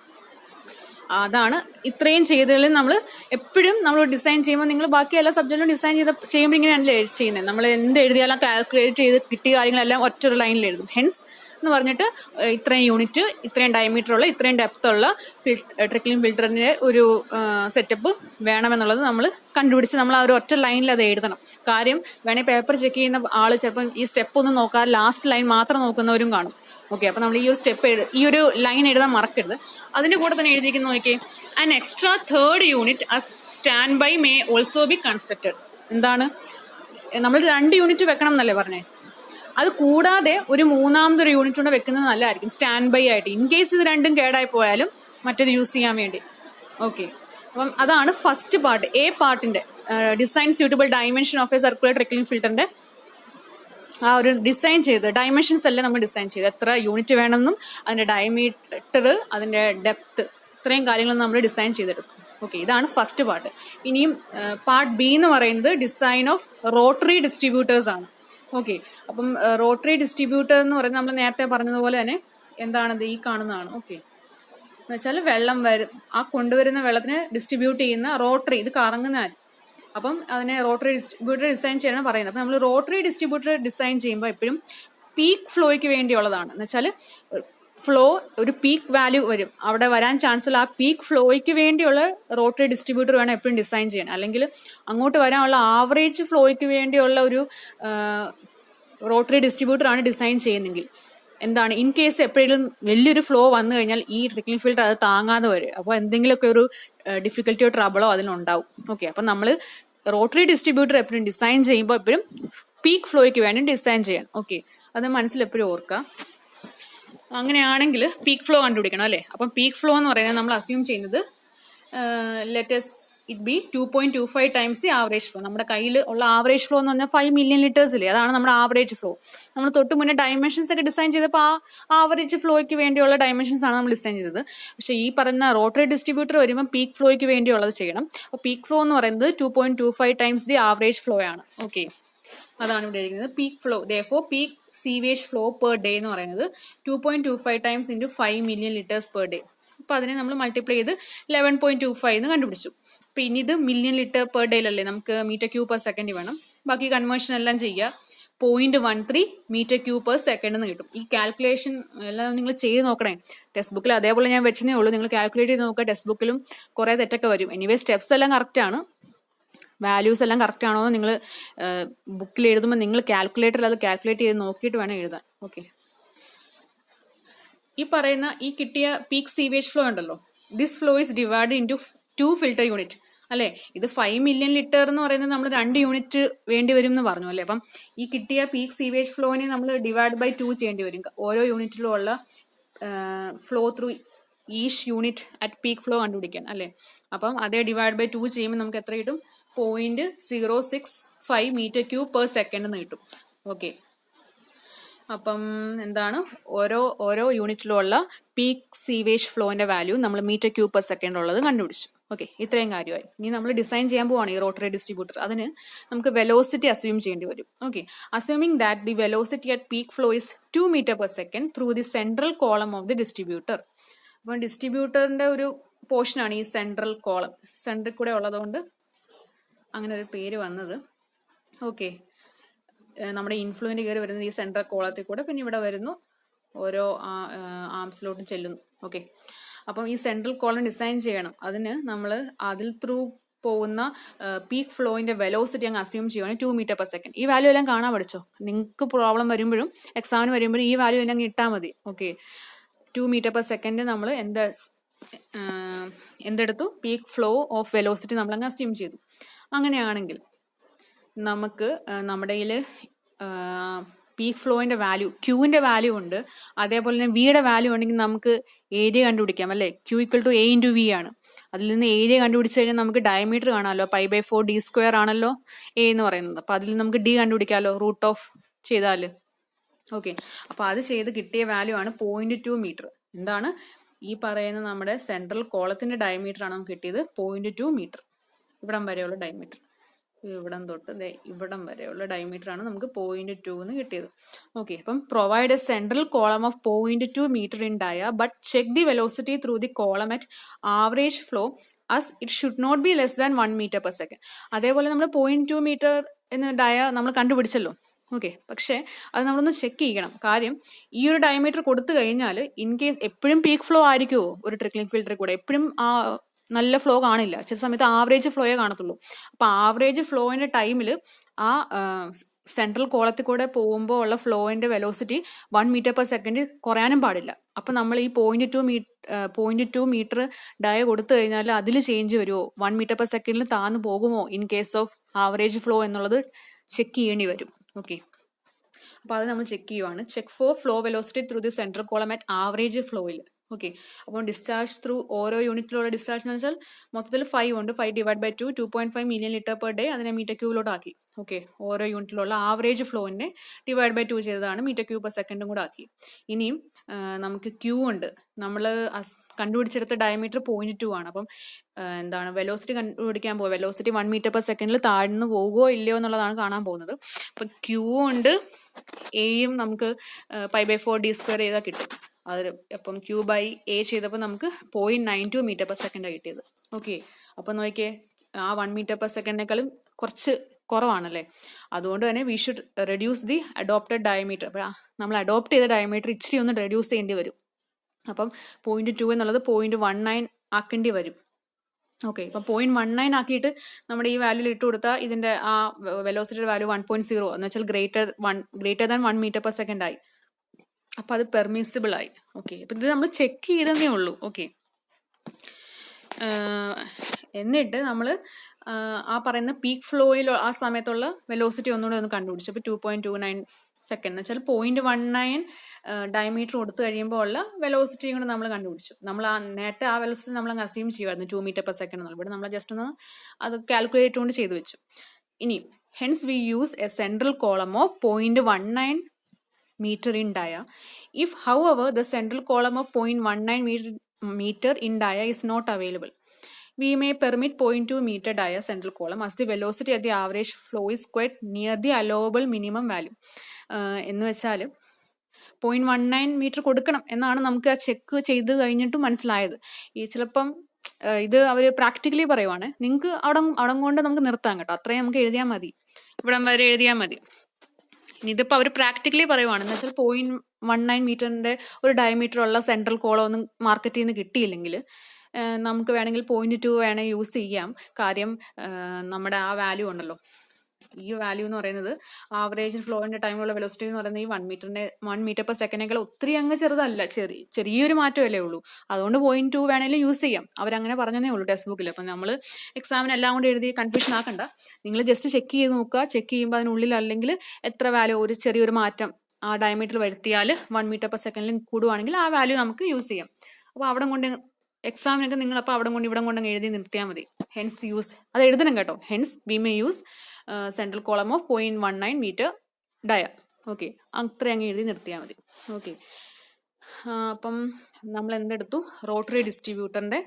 അതാണ് ഇത്രയും ചെയ്തതിൽ നമ്മൾ എപ്പോഴും നമ്മൾ ഡിസൈൻ ചെയ്യുമ്പോൾ, നിങ്ങൾ ബാക്കി എല്ലാ സബ്ജക്റ്റിലും ഡിസൈൻ ചെയ്യുമ്പോൾ ഇങ്ങനെയാണല്ലേ ചെയ്യുന്നത്. നമ്മൾ എന്ത് എഴുതിയാലും കാൽക്കുലേറ്റ് ചെയ്ത് കിട്ടിയ കാര്യങ്ങളെല്ലാം ഒറ്റൊരു ലൈനിൽ എഴുതും. ഹെൻസ് എന്ന് പറഞ്ഞിട്ട് ഇത്രയും യൂണിറ്റ്, ഇത്രയും ഡയമീറ്റർ ഉള്ള, ഇത്രയും ഡെപ്ത് ഉള്ള ട്രിക്ലിംഗ് ഫിൽറ്ററിന്റെ ഒരു സെറ്റപ്പ് വേണമെന്നുള്ളത് നമ്മൾ കണ്ടുപിടിച്ച് നമ്മൾ ആ ഒരു ഒറ്റ ലൈനിൽ അത് എഴുതണം. കാര്യം വേണേൽ പേപ്പർ ചെക്ക് ചെയ്യുന്ന ആള് ചിലപ്പോൾ ഈ സ്റ്റെപ്പ് ഒന്നും നോക്കാതെ ലാസ്റ്റ് ലൈൻ മാത്രം നോക്കുന്നവരും കാണും. ഓക്കെ, അപ്പൊ നമ്മൾ ഈ ഒരു ലൈൻ എഴുതാൻ മറക്കരുത്. അതിന്റെ കൂടെ തന്നെ എഴുതിയിരിക്കുന്ന നോക്കിയേ, an extra 3rd unit as stand by may also be constructed. എന്താണ്, നമ്മൾ 2 യൂണിറ്റ് വെക്കണം എന്നല്ലേ പറഞ്ഞേ, അത് കൂടാതെ ഒരു 3ാമതൊരു യൂണിറ്റ് കൊണ്ട് വെക്കുന്നത് നല്ലതായിരിക്കും സ്റ്റാൻഡ് ബൈ ആയിട്ട്, ഇൻ കേസ് ഇത് രണ്ടും കേടായി പോയാലും മറ്റേത് യൂസ് ചെയ്യാൻ വേണ്ടി. ഓക്കെ, അപ്പം അതാണ് ഫസ്റ്റ് പാർട്ട്, എ പാർട്ടിന്റെ design suitable dimension of a circular trickling ഫിൽറ്ററിന്റെ ആ ഒരു ഡിസൈൻ ചെയ്ത് ഡയമെൻഷൻസ് എല്ലാം നമ്മൾ ഡിസൈൻ ചെയ്ത് എത്ര യൂണിറ്റ് വേണമെന്നും അതിന്റെ ഡയമീറ്റർ, അതിന്റെ ഡെപ്ത്, ഇത്രയും കാര്യങ്ങൾ നമ്മൾ ഡിസൈൻ ചെയ്തെടുക്കും. ഓക്കെ, ഇതാണ് ഫസ്റ്റ് പാർട്ട്. ഇനിയും പാർട്ട് ബി എന്ന് പറയുന്നത് ഡിസൈൻ ഓഫ് റോട്ടറി ഡിസ്ട്രിബ്യൂട്ടേഴ്സ് ആണ്. ഓക്കെ, അപ്പം റോട്ടറി ഡിസ്ട്രിബ്യൂട്ടർ എന്ന് പറയുന്നത് നമ്മൾ നേരത്തെ പറഞ്ഞതുപോലെ തന്നെ എന്താണത്, ഈ കാണുന്നതാണ്. ഓക്കെ, എന്ന് വെച്ചാൽ വെള്ളം ആ കൊണ്ടുവരുന്ന വെള്ളത്തിനെ ഡിസ്ട്രിബ്യൂട്ട് ചെയ്യുന്ന റോട്ടറി, ഇത് കറങ്ങുന്ന. അപ്പം അതിനെ റോട്ടറി ഡിസ്ട്രിബ്യൂട്ടർ ഡിസൈൻ ചെയ്യാനാണ് പറയുന്നത്. അപ്പം നമ്മൾ റോട്ടറി ഡിസ്ട്രിബ്യൂട്ടർ ഡിസൈൻ ചെയ്യുമ്പോൾ എപ്പോഴും പീക്ക് ഫ്ലോയ്ക്ക് വേണ്ടിയുള്ളതാണ്. എന്ന് വെച്ചാൽ ഫ്ലോ ഒരു പീക്ക് വാല്യൂ വരും, അവിടെ വരാൻ ചാൻസ് ഉള്ള ആ പീക്ക് ഫ്ലോയ്ക്ക് വേണ്ടിയുള്ള റോട്ടറി ഡിസ്ട്രിബ്യൂട്ടർ വേണം എപ്പോഴും ഡിസൈൻ ചെയ്യാൻ. അല്ലെങ്കിൽ അങ്ങോട്ട് വരാനുള്ള ആവറേജ് ഫ്ലോയ്ക്ക് വേണ്ടിയുള്ള ഒരു റോട്ടറി ഡിസ്ട്രിബ്യൂട്ടർ ആണ് ഡിസൈൻ ചെയ്യുന്നെങ്കിൽ എന്താണ്, ഇൻ കേസ് എപ്പോഴെങ്കിലും വലിയൊരു ഫ്ലോ വന്നു കഴിഞ്ഞാൽ ഈ ട്രിക്ലിംഗ് ഫിൽറ്റർ അത് താങ്ങാതെ വരും. അപ്പോൾ എന്തെങ്കിലുമൊക്കെ ഒരു ഡിഫിക്കൽറ്റിയോ ട്രബിളോ അതിലുണ്ടാവും. ഓക്കെ, അപ്പം നമ്മൾ റോട്ടറി ഡിസ്ട്രിബ്യൂട്ടർ എപ്പോഴും ഡിസൈൻ ചെയ്യുമ്പോൾ എപ്പോഴും പീക്ക് ഫ്ലോയ്ക്ക് വേണ്ടി ഡിസൈൻ ചെയ്യാൻ. ഓക്കെ, അത് മനസ്സിൽ എപ്പോഴും ഓർക്കുക. അങ്ങനെയാണെങ്കിൽ പീക്ക് ഫ്ലോ കണ്ടുപിടിക്കണം അല്ലേ. അപ്പം പീക്ക് ഫ്ലോ എന്ന് പറയുന്നത് നമ്മൾ അസ്യൂം ചെയ്യുന്നത് let's it be 2.25 times the average flow. നമ്മുടെ കയ്യിൽ ഉള്ള ആവറേജ് ഫ്ലോ എന്ന് പറഞ്ഞാൽ 5 മില്യൺ ലിറ്റേഴ്സ് ഇല്ലേ, അതാണ് നമ്മുടെ ആവറേജ് ഫ്ലോ. നമ്മൾ തൊട്ട് മുന്നേ ഡയമെൻഷൻസ് ഒക്കെ ഡിസൈൻ ചെയ്തപ്പോൾ ആ ആവറേജ് ഫ്ലോയ്ക്ക് വേണ്ടിയുള്ള ഡയമെൻഷൻസ് ആണ് നമ്മൾ ഡിസൈൻ ചെയ്തത്. പക്ഷേ ഈ പറയുന്ന റോട്ടറി ഡിസ്ട്രിബ്യൂട്ടർ വരുമ്പോൾ പീക്ക് ഫ്ലോയ്ക്ക് വേണ്ടിയുള്ളത് ചെയ്യണം. അപ്പോൾ പീക്ക് ഫ്ലോ എന്ന് പറയുന്നത് 2.25 ടൈംസ് ദി ആവറേജ് ഫ്ലോ ആണ്. ഓക്കെ, അതാണ് ഇവിടെ ഇരിക്കുന്നത് peak flow. therefore peak sewage flow per day എന്ന് പറയുന്നത് 2.25 times into 5 million litres per day. അപ്പോൾ അതിനെ നമ്മൾ മൾട്ടിപ്ലൈ ചെയ്ത് 11.25 എന്ന് കണ്ടുപിടിച്ചു. പിന്നെ ഇത് million liter per day അല്ലേ, നമുക്ക് മീറ്റർ ക്യൂബ് പെർ സെക്കൻഡ് വേണം. ബാക്കി കൺവേർഷൻ എല്ലാം ചെയ്യുക. 0.13 മീറ്റർ ക്യൂബ് പെർ സെക്കൻഡ് എന്ന് കിട്ടും. ഈ കാൽക്കുലേഷൻ എല്ലാം നിങ്ങൾ ചെയ്ത് നോക്കണേ. ടെക്സ്റ്റ് ബുക്കിൽ അതേപോലെ ഞാൻ വെച്ചതേ ഉള്ളൂ, നിങ്ങൾ കാൽക്കുലേറ്റ് ചെയ്ത് നോക്കുക. ടെക്സ്റ്റ് ബുക്കിലും കുറേ തെറ്റൊക്കെ വരും. എനിവേ സ്റ്റെപ്സ് എല്ലാം കറക്റ്റ് ആണ്, വാല്യൂസ് എല്ലാം കറക്റ്റ് ആണോ എന്ന് നിങ്ങൾ ബുക്കിൽ എഴുതുമ്പോൾ നിങ്ങൾ കാൽക്കുലേറ്ററിൽ അത് കാൽക്കുലേറ്റ് ചെയ്ത് നോക്കിയിട്ട് വേണം എഴുതാൻ. ഓക്കെ, ഈ പറയുന്ന ഈ കിട്ടിയ പീക്ക് സീവേജ് ഫ്ലോ ഉണ്ടല്ലോ, this flow is divide into 2 filter unit അല്ലേ. ഇത് 5 million ലിറ്റർ എന്ന് പറയുന്നത് നമ്മൾ 2 യൂണിറ്റ് വേണ്ടി വരും എന്ന് പറഞ്ഞു അല്ലേ. അപ്പം ഈ കിട്ടിയ പീക്ക് സീവേജ് ഫ്ലോനെ നമ്മൾ ഡിവൈഡ് ബൈ 2 ചെയ്യേണ്ടി വരും. ഓരോ യൂണിറ്റിലും ഉള്ള flow through each unit at peak flow കണ്ടുപിടിക്കാൻ അല്ലേ. അപ്പം അതേ ഡിവൈഡ് ബൈ 2 ചെയ്യുമ്പോൾ നമുക്ക് എത്ര കിട്ടും? 0.065 മീറ്റർ ക്യൂബ് പെർ സെക്കൻഡ് എന്ന് കിട്ടും. ഓക്കെ, അപ്പം എന്താണ്, ഓരോ യൂണിറ്റിലുള്ള പീക്ക് സീവേജ് ഫ്ലോന്റെ വാല്യൂ നമ്മൾ മീറ്റർ ക്യൂബ് പെർ സെക്കൻഡ് ഉള്ളത് കണ്ടുപിടിച്ചു. ഓക്കെ, ഇത്രയും കാര്യമായി. ഇനി നമ്മൾ ഡിസൈൻ ചെയ്യാൻ പോവാണ് ഈ റോട്ടറി ഡിസ്ട്രിബ്യൂട്ടർ. അതിന് നമുക്ക് വെലോസിറ്റി അസ്യൂം ചെയ്യേണ്ടി വരും. Okay, assuming that the velocity at peak flow is 2 metre per second through the central column of the distributor. അപ്പം ഡിസ്ട്രിബ്യൂട്ടറിന്റെ ഒരു പോർഷനാണ് ഈ സെൻട്രൽ കോളം, സെൻട്രിൽ കൂടെ ഉള്ളതുകൊണ്ട് അങ്ങനെ ഒരു പേര് വന്നത്. ഓക്കെ, നമ്മുടെ ഇൻഫ്ലുവൻ്റ് കയറി വരുന്നത് ഈ സെൻട്രൽ കോളത്തിൽ കൂടെ, പിന്നെ ഇവിടെ വരുന്നു, ഓരോ ആംസിലോട്ട് ചെല്ലുന്നു. ഓക്കെ, അപ്പം ഈ സെൻട്രൽ കോളം ഡിസൈൻ ചെയ്യണം. അതിന് നമ്മൾ അതിൽ ത്രൂ പോകുന്ന പീക്ക് ഫ്ലോയിന്റെ വെലോസിറ്റി അങ്ങ് അസ്യൂം ചെയ്യുവാണ് 2 മീറ്റർ പെർ സെക്കൻഡ്. ഈ വാല്യൂ എല്ലാം കാണാൻ പഠിച്ചോ. നിങ്ങൾക്ക് പ്രോബ്ലം വരുമ്പോഴും എക്സാമിന് വരുമ്പോഴും ഈ വാല്യൂ എല്ലാം ഇട്ടാൽ മതി. ഓക്കെ, 2 മീറ്റർ പെർ സെക്കൻഡ് നമ്മൾ എന്തെടുത്തു? പീക്ക് ഫ്ലോ ഓഫ് വെലോസിറ്റി നമ്മൾ അങ്ങ് അസ്യൂം ചെയ്തു. അങ്ങനെയാണെങ്കിൽ നമുക്ക് നമ്മുടെ കയ്യിൽ പീക്ക് ഫ്ലോയിന്റെ വാല്യൂ, ക്യൂവിന്റെ വാല്യൂ ഉണ്ട്, അതേപോലെ തന്നെ വിയുടെ വാല്യൂ ഉണ്ടെങ്കിൽ നമുക്ക് ഏരിയ കണ്ടുപിടിക്കാം അല്ലേ. Q equal to A into V ആണ്. അതിൽ നിന്ന് ഏരിയ കണ്ടുപിടിച്ച് കഴിഞ്ഞാൽ നമുക്ക് ഡയമീറ്റർ കാണാമല്ലോ, π/4 d² ആണല്ലോ എ എന്ന് പറയുന്നത്. അപ്പൊ അതിൽ നമുക്ക് ഡി കണ്ടുപിടിക്കാമല്ലോ, റൂട്ട് ഓഫ് ചെയ്താൽ. ഓക്കെ, അപ്പൊ അത് ചെയ്ത് കിട്ടിയ വാല്യൂ ആണ് 0.2 മീറ്റർ. എന്താണ് ഈ പറയുന്ന നമ്മുടെ സെൻട്രൽ കോളത്തിന്റെ ഡയമീറ്റർ ആണ് നമുക്ക് കിട്ടിയത് 0.2 മീറ്റർ. ഇവിടം വരെയുള്ള ഡയമീറ്റർ, ഇവിടം തൊട്ട് ഇവിടം വരെയുള്ള ഡയമീറ്റർ ആണ് നമുക്ക് 0.2 എന്ന് കിട്ടിയത്. ഓക്കെ, അപ്പം provide a central column of 0.2 metre in dia but check the velocity through the column at average flow as it should not be less than 1 meter per second. അതേപോലെ നമ്മൾ 0.2 മീറ്റർ എന്ന് ഡയ നമ്മൾ കണ്ടുപിടിച്ചല്ലോ. ഓക്കെ, പക്ഷേ അത് നമ്മളൊന്ന് ചെക്ക് ചെയ്യണം. കാര്യം ഈ ഒരു ഡയമീറ്റർ കൊടുത്തു കഴിഞ്ഞാൽ ഇൻ കേസ് എപ്പോഴും പീക്ക് ഫ്ലോ ആയിരിക്കുമോ ഒരു ട്രിക്ലിംഗ് ഫിൽറ്ററിൽ കൂടെ? എപ്പോഴും ആ നല്ല ഫ്ലോ കാണില്ല, ചില സമയത്ത് ആവറേജ് ഫ്ലോയെ കാണത്തുള്ളൂ. അപ്പൊ ആവറേജ് ഫ്ലോയിന്റെ ടൈമിൽ ആ സെൻട്രൽ കോളത്തിൽ കൂടെ പോകുമ്പോൾ ഉള്ള ഫ്ലോയിന്റെ വെലോസിറ്റി 1 മീറ്റർ പെർ സെക്കൻഡ് കുറയാനും പാടില്ല. അപ്പൊ നമ്മൾ ഈ 0.2 മീറ്റർ ഡയ കൊടുത്തു കഴിഞ്ഞാൽ അതിൽ ചേഞ്ച് വരുമോ, 1 മീറ്റർ പെർ സെക്കൻഡിൽ താന്ന് പോകുമോ in case of average flow എന്നുള്ളത് ചെക്ക് ചെയ്യേണ്ടി വരും. ഓക്കെ, അപ്പൊ അത് നമ്മൾ ചെക്ക് ചെയ്യുവാണ്. Check for flow velocity through the central column at average ഫ്ലോയിൽ. ഓക്കെ, അപ്പോൾ ഡിസ്ചാർജ് ത്രൂ ഓരോ യൂണിറ്റിലുള്ള ഡിസ്ചാർജ് എന്ന് വെച്ചാൽ മൊത്തത്തിൽ 5 ഉണ്ട്. 5 divide by 2 2.5 million litre per day, അതിനെ മീറ്റർ ക്യൂബിലോട്ട് ആക്കി. ഓക്കെ, ഓരോ യൂണിറ്റിലുള്ള ആവറേജ് ഫ്ലോയിനെ ഡിവൈഡ് ബൈ 2 ചെയ്തതാണ് മീറ്റർ ക്യൂബ് പെർ സെക്കൻഡും കൂടെ ആക്കി. ഇനിയും നമുക്ക് ക്യൂ ഉണ്ട്, നമ്മൾ കണ്ടുപിടിച്ചെടുത്ത ഡയമീറ്റർ 0.2 ആണ്. അപ്പം എന്താണ് വെലോസിറ്റി കണ്ടുപിടിക്കാൻ പോകുക. വെലോസിറ്റി 1 മീറ്റർ പെർ സെക്കൻഡിൽ താഴ്ന്നു പോകുമോ ഇല്ലയോ എന്നുള്ളതാണ് കാണാൻ പോകുന്നത്. അപ്പം ക്യൂ ഉണ്ട്, എയും നമുക്ക് π/4 d² ചെയ്താൽ കിട്ടും. അത് അപ്പം ക്യൂ ബൈ എ ചെയ്തപ്പോൾ നമുക്ക് 0.92 മീറ്റർ പെർ സെക്കൻഡാണ് കിട്ടിയത്. ഓക്കെ, അപ്പം നോക്കിയേ, ആ 1 മീറ്റർ പെർ സെക്കൻഡിനേക്കാളും കുറച്ച് കുറവാണല്ലേ. അതുകൊണ്ട് തന്നെ we should reduce the adopted diameter. അപ്പം നമ്മൾ അഡോപ്റ്റ് ചെയ്ത ഡയമീറ്റർ ഇച്ചിരി ഒന്ന് റെഡ്യൂസ് ചെയ്യേണ്ടി വരും. അപ്പം 0.2 എന്നുള്ളത് 0.19 ആക്കേണ്ടി വരും. ഓക്കെ, ഇപ്പം 0.19 ആക്കിയിട്ട് നമ്മുടെ ഈ വാല്യൂൽ ഇട്ട് കൊടുത്താൽ ഇതിന്റെ ആ വെലോസിറ്റിയുടെ വാല്യൂ 1.0 എന്ന് വെച്ചാൽ greater than 1 metre per second ആയി. അപ്പൊ അത് പെർമിസിബിൾ ആയി. ഓക്കെ, അപ്പൊ ഇത് നമ്മൾ ചെക്ക് ചെയ്തതേ ഉള്ളൂ. ഓക്കെ, എന്നിട്ട് നമ്മൾ ആ പറയുന്ന പീക്ക് ഫ്ലോയിൽ ആ സമയത്തുള്ള വെലോസിറ്റി ഒന്നുകൂടെ ഒന്ന് കണ്ടുപിടിച്ചു. അപ്പോൾ 2.29 സെക്കൻഡ് എന്ന് വെച്ചാൽ 0.19 ഡയമീറ്റർ കൊടുത്തു കഴിയുമ്പോൾ ഉള്ള വെലോസിറ്റിയും കൂടെ നമ്മൾ കണ്ടുപിടിച്ചു. നമ്മൾ നേരത്തെ ആ വെലോസിറ്റി നമ്മൾ അങ്ങ് അസ്യൂം ചെയ്യുമായിരുന്നു 2 മീറ്റർ പെർ സെക്കൻഡ് എന്നുള്ളത്. ഇവിടെ നമ്മൾ ജസ്റ്റ് ഒന്ന് അത് കാൽക്കുലേറ്റ് കൊണ്ട് ചെയ്തു വെച്ചു. ഇനി hence we use a central column of 0.19 meter in dia. If however the central column of 0.19 meter in dia is not available, we may permit 0.2 meter dia central column as the velocity at the average flow is quite near the allowable minimum value. എന്ന് വെച്ചാൽ 0.19 മീറ്റർ കൊടുക്കണം എന്നാണ് നമുക്ക് ആ ചെക്ക് ചെയ്ത് കഴിഞ്ഞിട്ട് മനസ്സിലായത്. ഈ ചിലപ്പം ഇത് അവർ പ്രാക്ടിക്കലി പറയുവാണ്. നിങ്ങൾക്ക് അവിടെ കൊണ്ട് നമുക്ക് നിർത്താം കേട്ടോ, അത്രയും നമുക്ക് എഴുതിയാൽ മതി, ഇവിടം വരെ എഴുതിയാൽ മതി. ഇതിപ്പോൾ അവർ പ്രാക്ടിക്കലി പറയുവാണ്, എന്ന് വെച്ചാൽ 0.19 മീറ്ററിൻ്റെ ഒരു ഡയമീറ്റർ ഉള്ള സെൻട്രൽ കോളം ഒന്നും മാർക്കറ്റിൽ നിന്ന് കിട്ടിയില്ലെങ്കിൽ നമുക്ക് വേണമെങ്കിൽ 0.2 വേണേൽ യൂസ് ചെയ്യാം. കാര്യം നമ്മുടെ ആ വാല്യൂ ഉണ്ടല്ലോ, ഈ വാല്യൂ എന്ന് പറയുന്നത് ആവറേജ് ഫ്ലോയിൻ്റെ ടൈമിലുള്ള വെലോസിറ്റി എന്ന് പറയുന്നത് ഈ 1 മീറ്റർ പെർ സെക്കൻഡിനേക്കാൾ ഒത്തിരി അങ്ങ് ചെറുതല്ല, ചെറിയൊരു മാറ്റമല്ലേ ഉള്ളൂ. അതുകൊണ്ട് 0.2 വേണേലും യൂസ് ചെയ്യാം, അവരങ്ങനെ പറഞ്ഞതേ ഉള്ളൂ ടെക്സ്റ്റ് ബുക്കിൽ. അപ്പം നമ്മൾ എക്സാമിന് എല്ലാം കൂടി എഴുതി കൺഫ്യൂഷൻ ആക്കണ്ട, നിങ്ങൾ ജസ്റ്റ് ചെക്ക് ചെയ്ത് നോക്കുക. ചെക്ക് ചെയ്യുമ്പോൾ അതിനുള്ളിൽ അല്ലെങ്കിൽ എത്ര വാല്യൂ, ഒരു ചെറിയൊരു മാറ്റം ആ ഡയമീറ്റർ വരുത്തിയാൽ 1 മീറ്റർ പെർ സെക്കൻഡിലും കൂടുവാണെങ്കിൽ ആ വാല്യൂ നമുക്ക് യൂസ് ചെയ്യാം. അപ്പോൾ അവിടെ കൊണ്ട് എക്സാമിനൊക്കെ നിങ്ങൾ അപ്പോൾ അവിടെ കൊണ്ട് ഇവിടെ കൊണ്ടങ്ങ് എഴുതി നിർത്തിയാൽ മതി. ഹെൻസ് യൂസ്, അത് എഴുതണം കേട്ടോ. Hence we may use central column of 0.19 metre dia. Okay, അത്ര അങ്ങ് എഴുതി നിർത്തിയാൽ മതി. ഓക്കെ, അപ്പം നമ്മൾ എന്തെടുത്തു, റോട്ടറി ഡിസ്ട്രിബ്യൂട്ടറിൻ്റെ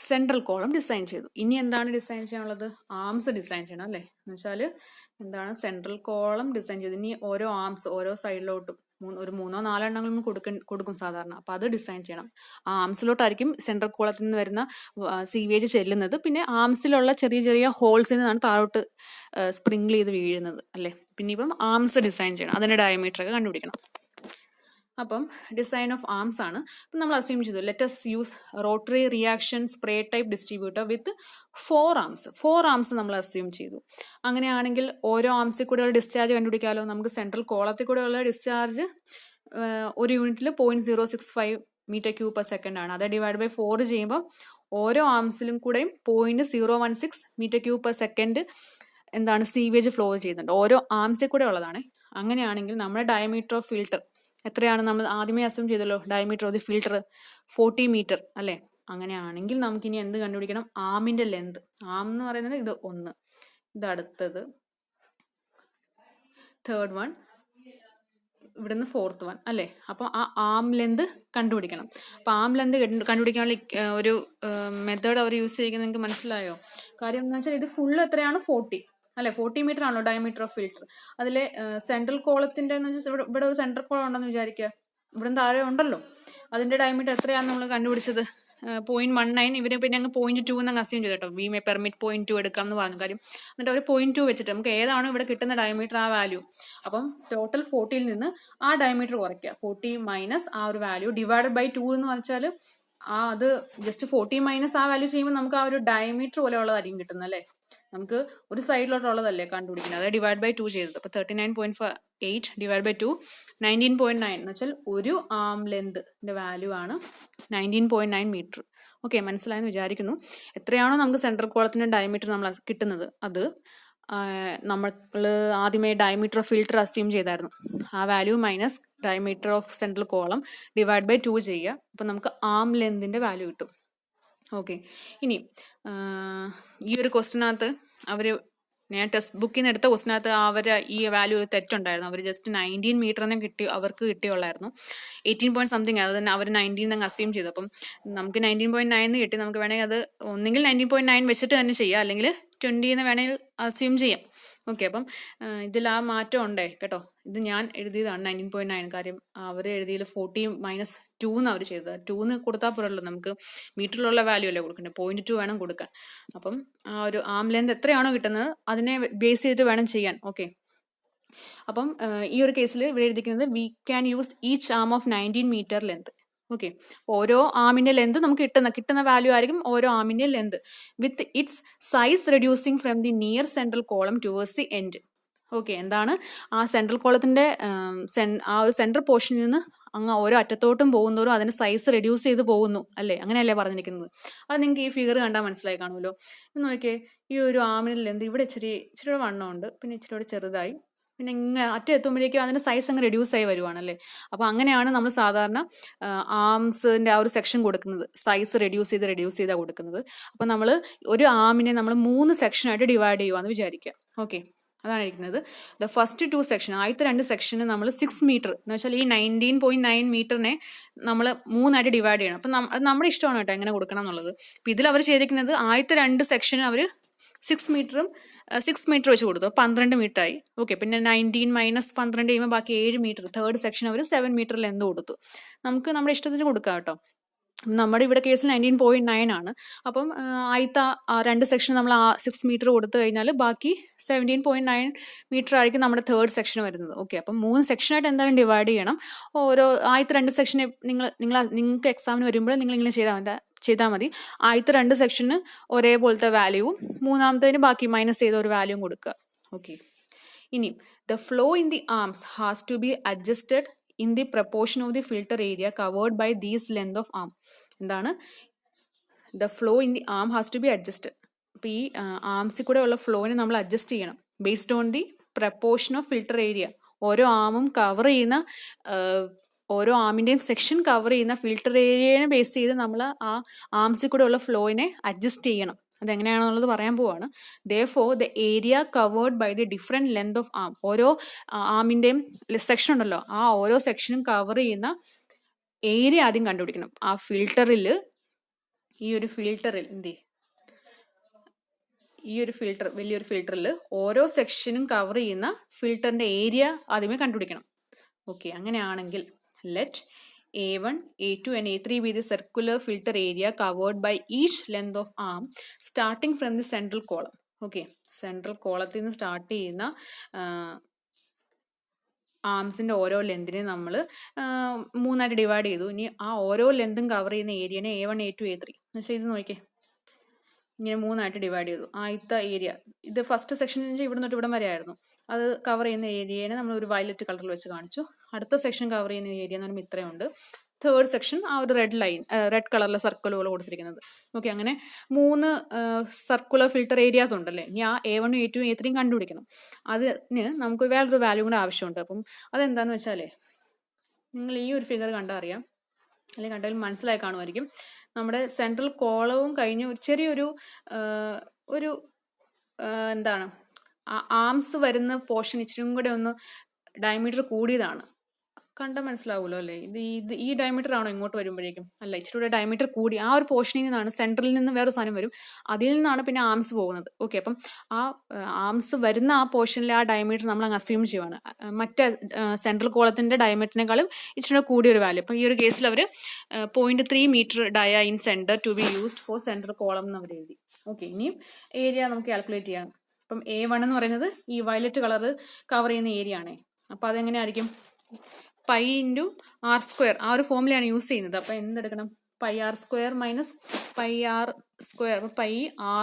സെൻട്രൽ കോളം ഡിസൈൻ ചെയ്തു. ഇനി എന്താണ് ഡിസൈൻ ചെയ്യാനുള്ളത്, ആംസ് ഡിസൈൻ ചെയ്യണം അല്ലേ. എന്ന് വെച്ചാൽ എന്താണ്, സെൻട്രൽ കോളം ഡിസൈൻ ചെയ്തു. ഇനി ഓരോ ആംസ് ഓരോ സൈഡിലോട്ടും ഒരു 3-4 എണ്ണങ്ങൾ കൊടുക്കും സാധാരണ. അപ്പോൾ അത് ഡിസൈൻ ചെയ്യണം. ആ ആംസിലോട്ടായിരിക്കും സെൻട്രൽ കോളത്തിൽ നിന്ന് വരുന്ന സീവേജ് ചെല്ലുന്നത്. പിന്നെ ആംസിലുള്ള ചെറിയ ചെറിയ ഹോൾസിൽ നിന്നാണ് താഴോട്ട് സ്പ്രിങ്കിൾ ചെയ്ത് വീഴുന്നത് അല്ലേ. പിന്നെ ഇപ്പം ആംസ് ഡിസൈൻ ചെയ്യണം, അതിൻ്റെ ഡയമീറ്റർ ഒക്കെ കണ്ടുപിടിക്കണം. അപ്പം ഡിസൈൻ ഓഫ് ആംസ് ആണ്. അപ്പം നമ്മൾ അസ്യൂം ചെയ്തു, let's use rotary reaction spray type distributor with 4 arms. 4 arms നമ്മൾ അസ്യൂം ചെയ്തു. അങ്ങനെയാണെങ്കിൽ ഓരോ ആംസിൽ കൂടെയുള്ള ഡിസ്ചാർജ് കണ്ടുപിടിക്കാമല്ലോ. നമുക്ക് സെൻട്രൽ കോളത്തിൽ കൂടെയുള്ള ഡിസ്ചാർജ് ഒരു യൂണിറ്റിൽ 0.065 മീറ്റർ ക്യൂബ് പെർ സെക്കൻഡ് ആണ്. അത് ഡിവൈഡ് ബൈ 4 ചെയ്യുമ്പോൾ ഓരോ ആംസിലും കൂടെയും 0.016 മീറ്റർ ക്യൂബ് പെർ സെക്കൻഡ് എന്താണ് സീവേജ് ഫ്ലോ ചെയ്യുന്നുണ്ട്, ഓരോ ആംസിൽ കൂടെ ഉള്ളതാണ്. അങ്ങനെയാണെങ്കിൽ നമ്മുടെ ഡയമീറ്റർ ഓഫ് ഫിൽട്ടർ എത്രയാണ്, നമ്മൾ ആദ്യമേ അസ്യൂം ചെയ്തല്ലോ, diameter of the filter 40 metre അല്ലേ. അങ്ങനെയാണെങ്കിൽ നമുക്കിനി എന്ത് കണ്ടുപിടിക്കണം, ആമിൻ്റെ ലെന്ത്. ആം എന്ന് പറയുന്നത് ഇത് 1, ഇത് അടുത്തത് തേർഡ് വൺ, ഇവിടുന്ന് 4th വൺ അല്ലേ. അപ്പോൾ ആ ആം ലെന്ത് കണ്ടുപിടിക്കണം. അപ്പോൾ ആം ലെന്ത് കണ്ടുപിടിക്കാനുള്ള ഒരു മെത്തേഡ് അവർ യൂസ് ചെയ്യുന്നത് നിങ്ങൾക്ക് മനസ്സിലായോ? കാര്യം എന്ന് വെച്ചാൽ ഇത് ഫുള്ള് എത്രയാണ്, 40 അല്ലെ. 40 മീറ്റർ ആണല്ലോ ഡയമീറ്റർ ഓഫ് ഫിൽട്ടർ. അതിലെ സെൻട്രൽ കോളത്തിൻ്റെ എന്ന് വെച്ചാൽ ഇവിടെ ഒരു സെൻട്രൽ കോളം ഉണ്ടെന്ന് വിചാരിക്കുക, ഇവിടെ താഴെ ഉണ്ടല്ലോ, അതിൻ്റെ ഡയമീറ്റർ എത്രയാണെന്ന് നമ്മൾ കണ്ടുപിടിച്ചത് 0.19. ഇവര് പിന്നെ അങ്ങ് 0.2 എന്നങ്ങ് അസ്യൂം ചെയ്തു കേട്ടോ. വി മേ പെർമിറ്റ് 0.2 എടുക്കാം എന്ന് പറഞ്ഞു. കാര്യം എന്നിട്ട് അവർ 0.2 വെച്ചിട്ട് നമുക്ക് ഏതാണോ ഇവിടെ കിട്ടുന്ന ഡയമീറ്റർ ആ വാല്യൂ, അപ്പം ടോട്ടൽ 40ൽ നിന്ന് ആ ഡയമീറ്റർ കുറയ്ക്കുക, 40 മൈനസ് ആ ഒരു വാല്യൂ ഡിവൈഡഡ് ബൈ 2 എന്ന് വെച്ചാൽ അത് ജസ്റ്റ് 40 മൈനസ് ആ വാല്യൂ ചെയ്യുമ്പോൾ നമുക്ക് ആ ഒരു ഡയമീറ്റർ പോലെ ഉള്ളതായിരിക്കും കിട്ടുന്നത് അല്ലേ. നമുക്ക് ഒരു സൈഡിലോട്ടുള്ളതല്ലേ കണ്ടുപിടിക്കുന്നത്, അത് ഡിവൈഡ് ബൈ 2 ചെയ്തത്. അപ്പോൾ 39.8 ഡിവൈഡ് ബൈ 2 19.9 എന്ന് വെച്ചാൽ ഒരു ആം ലെന്തിൻ്റെ വാല്യൂ ആണ് 19.9 മീറ്റർ. ഓക്കെ, മനസ്സിലായെന്ന് വിചാരിക്കുന്നു. എത്രയാണോ നമുക്ക് സെൻട്രൽ കോളത്തിൻ്റെ ഡയമീറ്റർ നമ്മൾ കിട്ടുന്നത്, അത് നമ്മൾ ആദ്യമേ ഡയമീറ്റർ ഓഫ് ഫിൽട്ടർ അസ്യൂം ചെയ്തായിരുന്നു, ആ value minus diameter of central column divide by 2 ചെയ്യുക. അപ്പം നമുക്ക് ആം ലെന്തിൻ്റെ വാല്യൂ കിട്ടും. ഓക്കെ, ഇനി ഈ ഒരു ക്വസ്റ്റിനകത്ത് ഞാൻ ടെക്സ്റ്റ് ബുക്കിൽ നിന്ന് എടുത്ത ക്വസ്റ്റിനകത്ത് ഈ വാല്യൂ ഒരു തെറ്റുണ്ടായിരുന്നു. അവർ ജസ്റ്റ് 19 മീറ്ററിനെ അവർക്ക് കിട്ടിയുള്ളായിരുന്നു. 18 പോയിന്റ് സംതിങ്, അത് തന്നെ അവർ 19 അങ്ങ് അസ്യൂം ചെയ്തു. അപ്പം നമുക്ക് 19.9 കിട്ടി. നമുക്ക് വേണമെങ്കിൽ അത് ഒന്നെങ്കിൽ 19.9 വെച്ചിട്ട് തന്നെ ചെയ്യാം, അല്ലെങ്കിൽ 20 എന്ന് വേണമെങ്കിൽ അസ്യൂം ചെയ്യാം. ഓക്കെ, അപ്പം ഇതിൽ ആ മാറ്റം ഉണ്ടേ കേട്ടോ. ഇത് ഞാൻ എഴുതിയതാണ് 19.9. കാര്യം അവർ എഴുതിയതിൽ 40 മൈനസ് 2 എന്ന് അവർ ചെയ്തത്. 2 കൊടുത്താൽ പോരല്ലോ, നമുക്ക് മീറ്ററിലുള്ള വാല്യൂ അല്ലേ കൊടുക്കേണ്ടത്, 0.2 വേണം കൊടുക്കാൻ. അപ്പം ആ ഒരു ആം ലെന്ത് എത്രയാണോ കിട്ടുന്നത് അതിനെ ബേസ് ചെയ്തിട്ട് വേണം ചെയ്യാൻ. ഓക്കെ, അപ്പം ഈ ഒരു കേസിൽ ഇവിടെ എഴുതിക്കുന്നത് we can use each arm of 19 metre length. Okay, ഓരോ ആമിൻ്റെ ലെന്ത് നമുക്ക് കിട്ടുന്ന വാല്യൂ ആയിരിക്കും ഓരോ ആമിൻ്റെ length with its size reducing from the near central column towards the end. Okay, എന്താണ് ആ സെൻട്രൽ കോളത്തിൻ്റെ ആ ഒരു സെൻട്രൽ പോർഷനിൽ നിന്ന് അങ്ങ് ഓരോ അറ്റത്തോട്ടും പോകുന്നതോറും അതിൻ്റെ സൈസ് റെഡ്യൂസ് ചെയ്ത് പോകുന്നു അല്ലേ, അങ്ങനെയല്ലേ പറഞ്ഞിരിക്കുന്നത്. അത് നിങ്ങൾക്ക് ഈ ഫിഗർ കണ്ടാൽ മനസ്സിലായി കാണുമല്ലോ. എന്ന് നോക്കിയേ, ഈ ഒരു ആമിൻ്റെ ലെന്ത് ഇവിടെ ഇച്ചിരി വണ്ണമുണ്ട്, പിന്നെ ഇച്ചിരി ചെറുതായി, പിന്നെ ഇങ്ങനെ അറ്റം എത്തുമ്പോഴേക്കും അതിൻ്റെ സൈസ് അങ്ങ് റെഡ്യൂസ് ആയി വരുവാണല്ലേ. അപ്പോൾ അങ്ങനെയാണ് നമ്മൾ സാധാരണ ആംസിൻ്റെ ആ ഒരു സെക്ഷൻ കൊടുക്കുന്നത്, സൈസ് റെഡ്യൂസ് ചെയ്താണ് കൊടുക്കുന്നത്. അപ്പോൾ നമ്മൾ ഒരു ആമിനെ നമ്മൾ 3 സെക്ഷനായിട്ട് ഡിവൈഡ് ചെയ്യുവാന്ന് വിചാരിക്കുക. ഓക്കെ, അതാണ് ഇരിക്കുന്നത്. ദ ഫസ്റ്റ് 2 സെക്ഷൻ, ആദ്യത്തെ 2 സെക്ഷന് നമ്മൾ 6 മീറ്റർ എന്ന് വെച്ചാൽ ഈ 19.9 മീറ്ററിനെ നമ്മൾ 3ആയിട്ട് ഡിവൈഡ് ചെയ്യണം. അപ്പം അത് നമ്മുടെ ഇഷ്ടമാണ് കേട്ടോ എങ്ങനെ കൊടുക്കണം എന്നുള്ളത്. അപ്പം ഇതിൽ അവർ ചെയ്തിരിക്കുന്നത് ആദ്യത്തെ 2 സെക്ഷന് അവർ 6 മീറ്റർ വെച്ച് കൊടുത്തു, 12 മീറ്റർ ആയി. ഓക്കെ, പിന്നെ 19 മൈനസ് 12 ചെയ്യുമ്പോൾ ബാക്കി 7 മീറ്റർ. തേർഡ് സെക്ഷൻ അവർ 7 മീറ്ററിൽ എന്ത് കൊടുത്തു. നമുക്ക് നമ്മുടെ ഇഷ്ടത്തിന് കൊടുക്കാം കേട്ടോ. നമ്മുടെ ഇവിടെ കേസിൽ 19.9 ആണ്. അപ്പം ആദ്യത്തെ 2 സെക്ഷൻ നമ്മൾ 6 മീറ്റർ കൊടുത്തു കഴിഞ്ഞാൽ ബാക്കി 17.9 മീറ്റർ ആയിരിക്കും നമ്മുടെ തേർഡ് സെക്ഷൻ വരുന്നത്. ഓക്കെ, അപ്പം 3 സെക്ഷനായിട്ട് എന്തായാലും ഡിവൈഡ് ചെയ്യണം. ഓരോ ആദ്യത്തെ 2 സെക്ഷനെ നിങ്ങൾക്ക് എക്സാമിന് വരുമ്പോൾ നിങ്ങൾ ഇങ്ങനെ ചെയ്താൽ മതി. ആദ്യത്തെ 2 സെക്ഷന് ഒരേപോലത്തെ വാല്യൂവും മൂന്നാമത്തേന് ബാക്കി മൈനസ് ചെയ്ത ഒരു വാല്യൂവും കൊടുക്കുക. ഓക്കെ, ഇനി the flow in the arms has to be adjusted in the proportion of the filter area covered by these length of arm. എന്താണ്? The flow in the arm has to be adjusted. അപ്പോൾ ഈ ആംസിൽ കൂടെ ഉള്ള ഫ്ലോയിനെ നമ്മൾ അഡ്ജസ്റ്റ് ചെയ്യണം based on the proportion of filter area. ഓരോ ആമും കവർ ചെയ്യുന്ന ഓരോ ആമിൻ്റെയും സെക്ഷൻ കവർ ചെയ്യുന്ന ഫിൽട്ടർ ഏരിയനെ ബേസ് ചെയ്ത് നമ്മൾ ആ ആംസിൽ കൂടെ ഉള്ള ഫ്ലോയിനെ അഡ്ജസ്റ്റ് ചെയ്യണം. അതെങ്ങനെയാണെന്നുള്ളത് പറയാൻ പോവാണ്. Therefore, the area covered by the different length of arm, ഓരോ ആമിൻ്റെയും സെക്ഷൻ ഉണ്ടല്ലോ, ആ ഓരോ സെക്ഷനും കവർ ചെയ്യുന്ന ഏരിയ ആദ്യം കണ്ടുപിടിക്കണം. ആ ഫിൽട്ടറിൽ ഈ ഒരു വലിയൊരു ഫിൽട്ടറിൽ ഓരോ സെക്ഷനും കവർ ചെയ്യുന്ന ഫിൽട്ടറിന്റെ ഏരിയ ആദ്യമേ കണ്ടുപിടിക്കണം. ഓക്കെ, അങ്ങനെയാണെങ്കിൽ let A1, A2 and A3 be the circular filter area covered by each length of arm starting from the central column. Okay, central കോളത്തിൽ നിന്ന് സ്റ്റാർട്ട് ചെയ്യുന്ന ആംസിൻ്റെ ഓരോ ലെന്തിനെ നമ്മൾ 3ആയിട്ട് ഡിവൈഡ് ചെയ്തു. ഇനി ആ ഓരോ ലെന്തും കവർ ചെയ്യുന്ന ഏരിയനെ A1, A2, A3 എന്നുവെച്ചാൽ ഇത് നോക്കിയേ, ഇങ്ങനെ 3ആയിട്ട് ഡിവൈഡ് ചെയ്തു. ആദ്യത്തെ ഏരിയ ഇത് ഫസ്റ്റ് സെക്ഷൻ ഇവിടെ തൊട്ട് ഇവിടം വരെ ആയിരുന്നു. അത് കവർ ചെയ്യുന്ന ഏരിയനെ നമ്മൾ ഒരു വയലറ്റ് കളറിൽ വെച്ച് കാണിച്ചു. അടുത്ത സെക്ഷൻ കവർ ചെയ്യുന്ന ഏരിയ എന്ന് പറയുമ്പോൾ ഇത്രയുണ്ട്. തേർഡ് സെക്ഷൻ ആ ഒരു റെഡ് കളറിലെ സർക്കിളുകൾ കൊടുത്തിരിക്കുന്നത്. ഓക്കെ, അങ്ങനെ 3 സർക്കുലർ ഫിൽട്ടർ ഏരിയാസ് ഉണ്ടല്ലേ. ഇനി ആ A1, A2, A3 കണ്ടുപിടിക്കണം. അതിന് നമുക്ക് വേറൊരു വാല്യൂ കൂടെ ആവശ്യമുണ്ട്. അപ്പം അതെന്താണെന്ന് വെച്ചാലേ, നിങ്ങൾ ഈ ഒരു ഫിഗർ കണ്ടാൽ അറിയാം, അല്ലെങ്കിൽ കണ്ടാൽ മനസ്സിലായി കാണുമായിരിക്കും. നമ്മുടെ സെൻട്രൽ കോളവും കഴിഞ്ഞ് ചെറിയൊരു എന്താണ് ആംസ് വരുന്ന പോർഷൻ ഇച്ചിരി കൂടെ ഒന്ന് ഡയമീറ്റർ കൂടിയതാണ്. കണ്ടാൽ മനസ്സിലാവുമല്ലോ അല്ലേ. ഈ ഡയമീറ്റർ ആണോ ഇങ്ങോട്ട് വരുമ്പോഴേക്കും? അല്ല, ഇച്ചിരി കൂടെ ഡയമീറ്റർ കൂടി ആ ഒരു പോർഷനിൽ നിന്നാണ്, സെൻട്രലിൽ നിന്ന് വേറൊരു സാധനം വരും, അതിൽ നിന്നാണ് പിന്നെ ആംസ് പോകുന്നത്. ഓക്കെ, അപ്പം ആ ആംസ് വരുന്ന ആ പോർഷനിലെ ആ ഡയമീറ്റർ നമ്മൾ അങ്ങ് അസ്യൂം ചെയ്യുവാണ്. മറ്റേ സെൻട്രൽ കോളത്തിൻ്റെ ഡയമീറ്ററിനേക്കാളും ഇച്ചിരി കൂടിയൊരു വാല്യൂ. അപ്പം ഈ ഒരു കേസിൽ അവർ 0.3 metre dia in centre to be used for central column എന്ന് അവർ എഴുതി. ഓക്കെ, ഇനിയും ഏരിയ നമുക്ക് കാൽക്കുലേറ്റ് ചെയ്യണം. അപ്പം A1 എന്ന് പറയുന്നത് ഈ വയലറ്റ് കളർ കവർ ചെയ്യുന്ന ഏരിയ ആണേ. അപ്പം അതെങ്ങനെയായിരിക്കും? പൈ ഇൻറ്റു ആർ സ്ക്വയർ, ആ ഒരു ഫോമിലാണ് യൂസ് ചെയ്യുന്നത്. അപ്പം എന്തെടുക്കണം? Pi r square minus pi r square, അപ്പം pi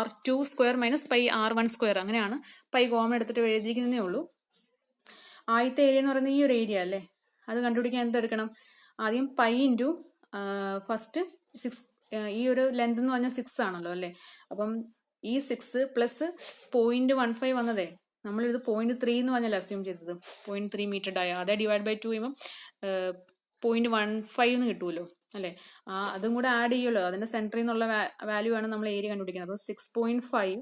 R2 square minus pi R1 square, അങ്ങനെയാണ് പൈ കോമൺ എടുത്തിട്ട് എഴുതിയിരിക്കുന്നതേ ഉള്ളൂ. ആദ്യത്തെ ഏരിയ എന്ന് പറയുന്നത് ഈ ഒരു ഏരിയ അല്ലേ, അത് കണ്ടുപിടിക്കാൻ എന്തെടുക്കണം? ആദ്യം പൈ ഇൻറ്റു ഫസ്റ്റ് 6, ഈ ഒരു ലെന്ത് എന്ന് പറഞ്ഞാൽ 6 ആണല്ലോ അല്ലേ. അപ്പം ഈ 6 പ്ലസ് 0.15 വന്നതേ, നമ്മളിത് 0.3 എന്ന് പറഞ്ഞാൽ അസ്യൂം ചെയ്തത്. 0.3 മീറ്റർ ഡയ, അതേ ഡിവൈഡ് ബൈ 2 ചെയ്യുമ്പം 0.15 എന്ന് കിട്ടുമല്ലോ അല്ലേ. അതും കൂടെ ആഡ് ചെയ്യുമല്ലോ, അതിൻ്റെ സെൻറ്ററിൽ നിന്നുള്ള വാല്യൂ ആണ് നമ്മൾ ഏരിയ കണ്ടുപിടിക്കുന്നത്. അപ്പോൾ 6.5